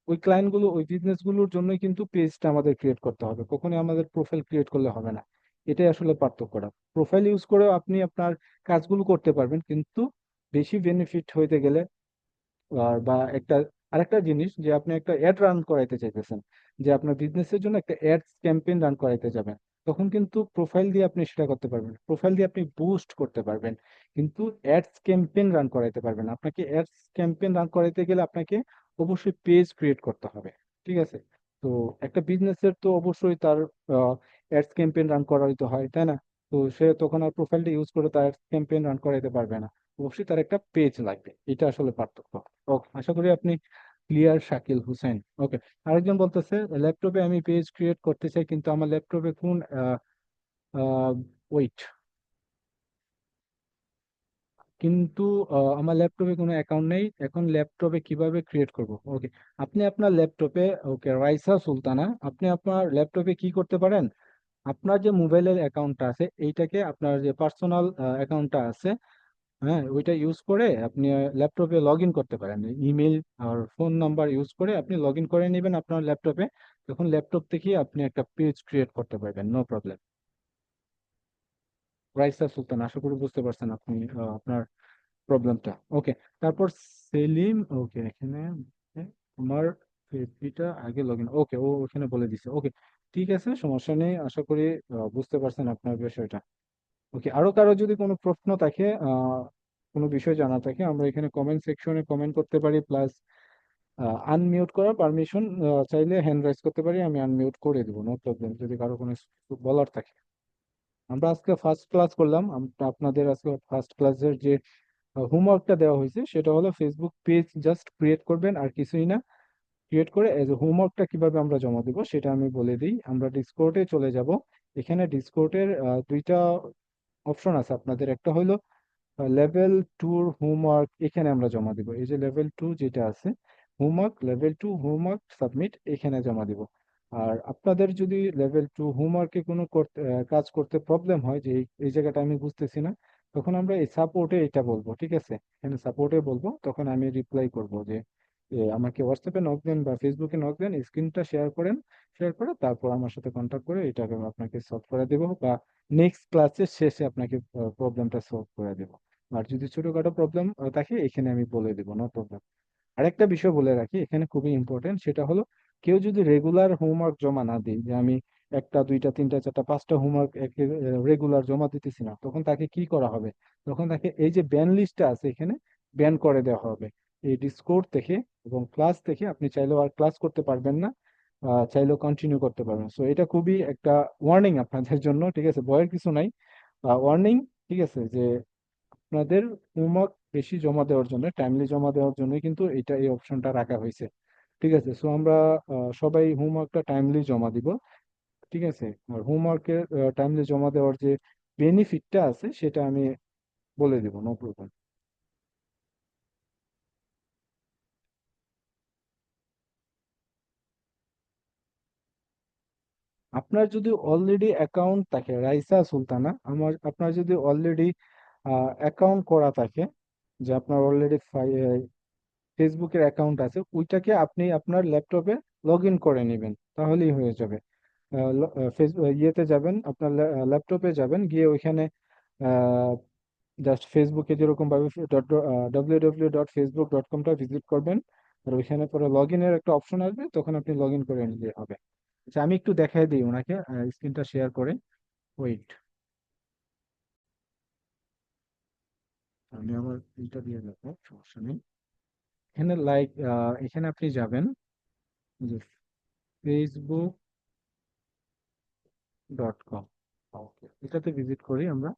Speaker 1: ওই ক্লায়েন্ট গুলো, ওই বিজনেস গুলোর জন্যই কিন্তু পেজটা আমাদের ক্রিয়েট করতে হবে, কখনোই আমাদের প্রোফাইল ক্রিয়েট করলে হবে না। এটাই আসলে পার্থক্যটা। প্রোফাইল ইউজ করেও আপনি আপনার কাজগুলো করতে পারবেন, কিন্তু বেশি বেনিফিট হইতে গেলে বা একটা আরেকটা জিনিস, যে আপনি একটা অ্যাড রান করাইতে চাইতেছেন, যে আপনার বিজনেসের জন্য একটা অ্যাডস ক্যাম্পেইন রান করাইতে যাবেন, তখন কিন্তু প্রোফাইল দিয়ে আপনি সেটা করতে পারবেন, প্রোফাইল দিয়ে আপনি বুস্ট করতে পারবেন, কিন্তু অ্যাডস ক্যাম্পেইন রান করাইতে পারবেন না। আপনাকে অ্যাডস ক্যাম্পেইন রান করাইতে গেলে আপনাকে অবশ্যই পেজ ক্রিয়েট করতে হবে। ঠিক আছে? তো একটা বিজনেসের তো অবশ্যই তার অ্যাডস ক্যাম্পেইন রান করাইতে হয়, তাই না? তো সে তখন আর প্রোফাইলটা ইউজ করে তার ক্যাম্পেইন রান করাইতে পারবে না, অবশ্যই তার একটা পেজ লাগবে। এটা আসলে পার্থক্য। ওকে, আশা করি আপনি ক্লিয়ার, শাকিল হুসেন। ওকে। আরেকজন বলতেছে ল্যাপটপে আমি পেজ ক্রিয়েট করতে চাই, কিন্তু আমার ল্যাপটপে কোন ওয়েট, কিন্তু আমার ল্যাপটপে কোনো অ্যাকাউন্ট নেই। এখন ল্যাপটপে কিভাবে ক্রিয়েট করব? ওকে, আপনি আপনার ল্যাপটপে, ওকে রাইসা সুলতানা, আপনি আপনার ল্যাপটপে কি করতে পারেন, আপনার যে মোবাইলের অ্যাকাউন্টটা আছে এইটাকে, আপনার যে পার্সোনাল অ্যাকাউন্টটা আছে, হ্যাঁ ওইটা ইউজ করে আপনি ল্যাপটপে লগ ইন করতে পারেন। ইমেল আর ফোন নাম্বার ইউজ করে আপনি লগ ইন করে নেবেন আপনার ল্যাপটপে। তখন ল্যাপটপ থেকে আপনি একটা পেজ ক্রিয়েট করতে পারবেন, নো প্রবলেম। রাইসা সুলতান, আশা করি বুঝতে পারছেন আপনি আপনার প্রবলেমটা। ওকে, তারপর সেলিম, ওকে এখানে আমার ফেসবিটা আগে লগ ইন, ওকে ও ওখানে বলে দিছে। ওকে, ঠিক আছে, সমস্যা নেই, আশা করি বুঝতে পারছেন আপনার বিষয়টা। ওকে, আরো কারো যদি কোনো প্রশ্ন থাকে, কোনো বিষয় জানা থাকে, আমরা এখানে কমেন্ট সেকশনে কমেন্ট করতে পারি, প্লাস আনমিউট করার পারমিশন চাইলে হ্যান্ড রাইজ করতে পারি, আমি আনমিউট করে দেবো, নো প্রবলেম, যদি কারো কোনো কিছু বলার থাকে। আমরা আজকে ফার্স্ট ক্লাস করলাম, আপনাদের আজকে ফার্স্ট ক্লাসের যে হোমওয়ার্কটা দেওয়া হয়েছে সেটা হলো ফেসবুক পেজ জাস্ট ক্রিয়েট করবেন, আর কিছুই না। ক্রিয়েট করে এজ এ হোমওয়ার্কটা কিভাবে আমরা জমা দিব সেটা আমি বলে দিই। আমরা ডিসকর্ডে চলে যাব। এখানে ডিসকর্ডের দুইটা অপশন আছে আপনাদের, একটা হলো লেভেল টুর হোমওয়ার্ক, এখানে আমরা জমা দিব। এই যে লেভেল টু যেটা আছে, homework level two homework submit, এখানে জমা দিব। আর আপনাদের যদি লেভেল টু হোমওয়ার্কে কোনো কাজ করতে প্রবলেম হয়, যে এই জায়গাটা আমি বুঝতেছি না, তখন আমরা এই সাপোর্টে এটা বলবো, ঠিক আছে? এখানে সাপোর্টে বলবো, তখন আমি রিপ্লাই করব যে আমাকে হোয়াটসঅ্যাপে নক দেন বা ফেসবুকে নক দেন, স্ক্রিনটা শেয়ার করেন, শেয়ার করে তারপর আমার সাথে কন্ট্যাক্ট করে এটাকে আপনাকে সলভ করে দেবো, বা নেক্সট ক্লাসের শেষে আপনাকে প্রবলেমটা সলভ করে দেবো। আর যদি ছোটখাটো প্রবলেম থাকে এখানে আমি বলে দেবো, নো প্রবলেম। আরেকটা বিষয় বলে রাখি এখানে, খুবই ইম্পর্টেন্ট, সেটা হলো কেউ যদি রেগুলার হোমওয়ার্ক জমা না দিই, যে আমি একটা দুইটা তিনটা চারটা পাঁচটা হোমওয়ার্ক রেগুলার জমা দিতেছি না, তখন তাকে কি করা হবে? তখন তাকে এই যে ব্যান লিস্টটা আছে এখানে ব্যান করে দেওয়া হবে এই ডিসকোর্ড থেকে এবং ক্লাস থেকে। আপনি চাইলেও আর ক্লাস করতে পারবেন না, চাইলেও কন্টিনিউ করতে পারবেন। সো এটা খুবই একটা ওয়ার্নিং আপনাদের জন্য, ঠিক আছে? ভয়ের কিছু নাই, ওয়ার্নিং, ঠিক আছে? যে আপনাদের হোমওয়ার্ক বেশি জমা দেওয়ার জন্য, টাইমলি জমা দেওয়ার জন্য কিন্তু এটা, এই অপশনটা রাখা হয়েছে, ঠিক আছে? সো আমরা সবাই হোমওয়ার্কটা টাইমলি জমা দিব, ঠিক আছে? আর হোমওয়ার্কের টাইমলি জমা দেওয়ার যে বেনিফিটটা আছে সেটা আমি বলে দিব, নো প্রবলেম। আপনার যদি অলরেডি অ্যাকাউন্ট থাকে রাইসা সুলতানা, আপনার যদি অলরেডি অ্যাকাউন্ট করা থাকে, যে আপনার অলরেডি ফেসবুকের অ্যাকাউন্ট আছে, ওইটাকে আপনি আপনার ল্যাপটপে লগ ইন করে নেবেন, তাহলেই হয়ে যাবে। ইয়েতে যাবেন, আপনার ল্যাপটপে যাবেন, গিয়ে ওইখানে জাস্ট ফেসবুকে যেরকম ভাবে www.facebook.com-টা ভিজিট করবেন, আর ওইখানে পরে লগ ইনের একটা অপশন আসবে, তখন আপনি লগ ইন করে নিলে হবে। আচ্ছা, আমি একটু দেখাই দিই ওনাকে স্ক্রিনটা শেয়ার করে। ওয়েট, আমি আমার এইটা দিয়ে দেবো, সমস্যা নেই। এখানে লাইক, এখানে আপনি যাবেন যে facebook.com, ওকে এটাতে ভিজিট করি আমরা।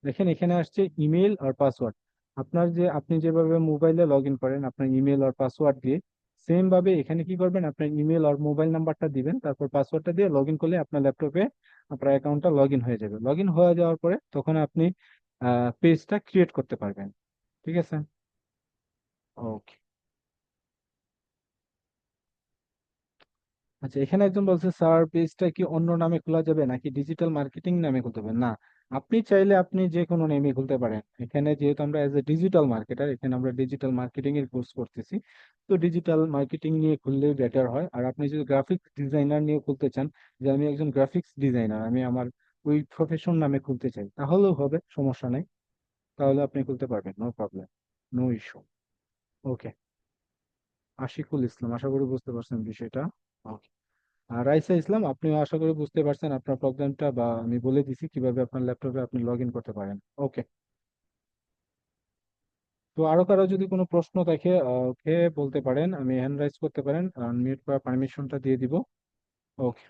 Speaker 1: দেখেন এখানে আসছে ইমেল আর পাসওয়ার্ড। আপনার যে আপনি যেভাবে মোবাইলে লগ ইন করেন আপনার ইমেল আর পাসওয়ার্ড দিয়ে, সেম ভাবে এখানে কি করবেন, আপনার ইমেল আর মোবাইল নাম্বারটা দিবেন, তারপর পাসওয়ার্ডটা দিয়ে লগ ইন করলে আপনার ল্যাপটপে আপনার অ্যাকাউন্টটা লগ ইন হয়ে যাবে। লগ ইন হয়ে যাওয়ার পরে তখন আপনি পেজটা ক্রিয়েট করতে পারবেন, ঠিক আছে? ওকে, আচ্ছা, এখানে একজন বলছে স্যার পেজটা কি অন্য নামে খোলা যাবে নাকি ডিজিটাল মার্কেটিং নামে খুলতে হবে? না, আপনি চাইলে আপনি যে কোনো নেমে খুলতে পারেন। এখানে যেহেতু আমরা এজ এ ডিজিটাল মার্কেটার, এখানে আমরা ডিজিটাল মার্কেটিং এর কোর্স করতেছি, তো ডিজিটাল মার্কেটিং নিয়ে খুললে বেটার হয়। আর আপনি যদি গ্রাফিক্স ডিজাইনার নিয়ে খুলতে চান, যে আমি একজন গ্রাফিক্স ডিজাইনার, আমি আমার ওই প্রফেশন নামে খুলতে চাই, তাহলেও হবে, সমস্যা নেই, তাহলে আপনি খুলতে পারবেন, নো প্রবলেম, নো ইস্যু। ওকে, আশিকুল ইসলাম, আশা করি বুঝতে পারছেন বিষয়টা। ওকে, আর রাইসা ইসলাম, আপনিও আশা করি বুঝতে পারছেন আপনার প্রবলেমটা, বা আমি বলে দিছি কিভাবে আপনার ল্যাপটপে আপনি লগ ইন করতে পারেন। ওকে, তো আরো কারো যদি কোনো প্রশ্ন থাকে ওকে বলতে পারেন, আমি হ্যান্ড রাইজ করতে পারেন, মিউট করার পারমিশনটা দিয়ে দিব। ওকে।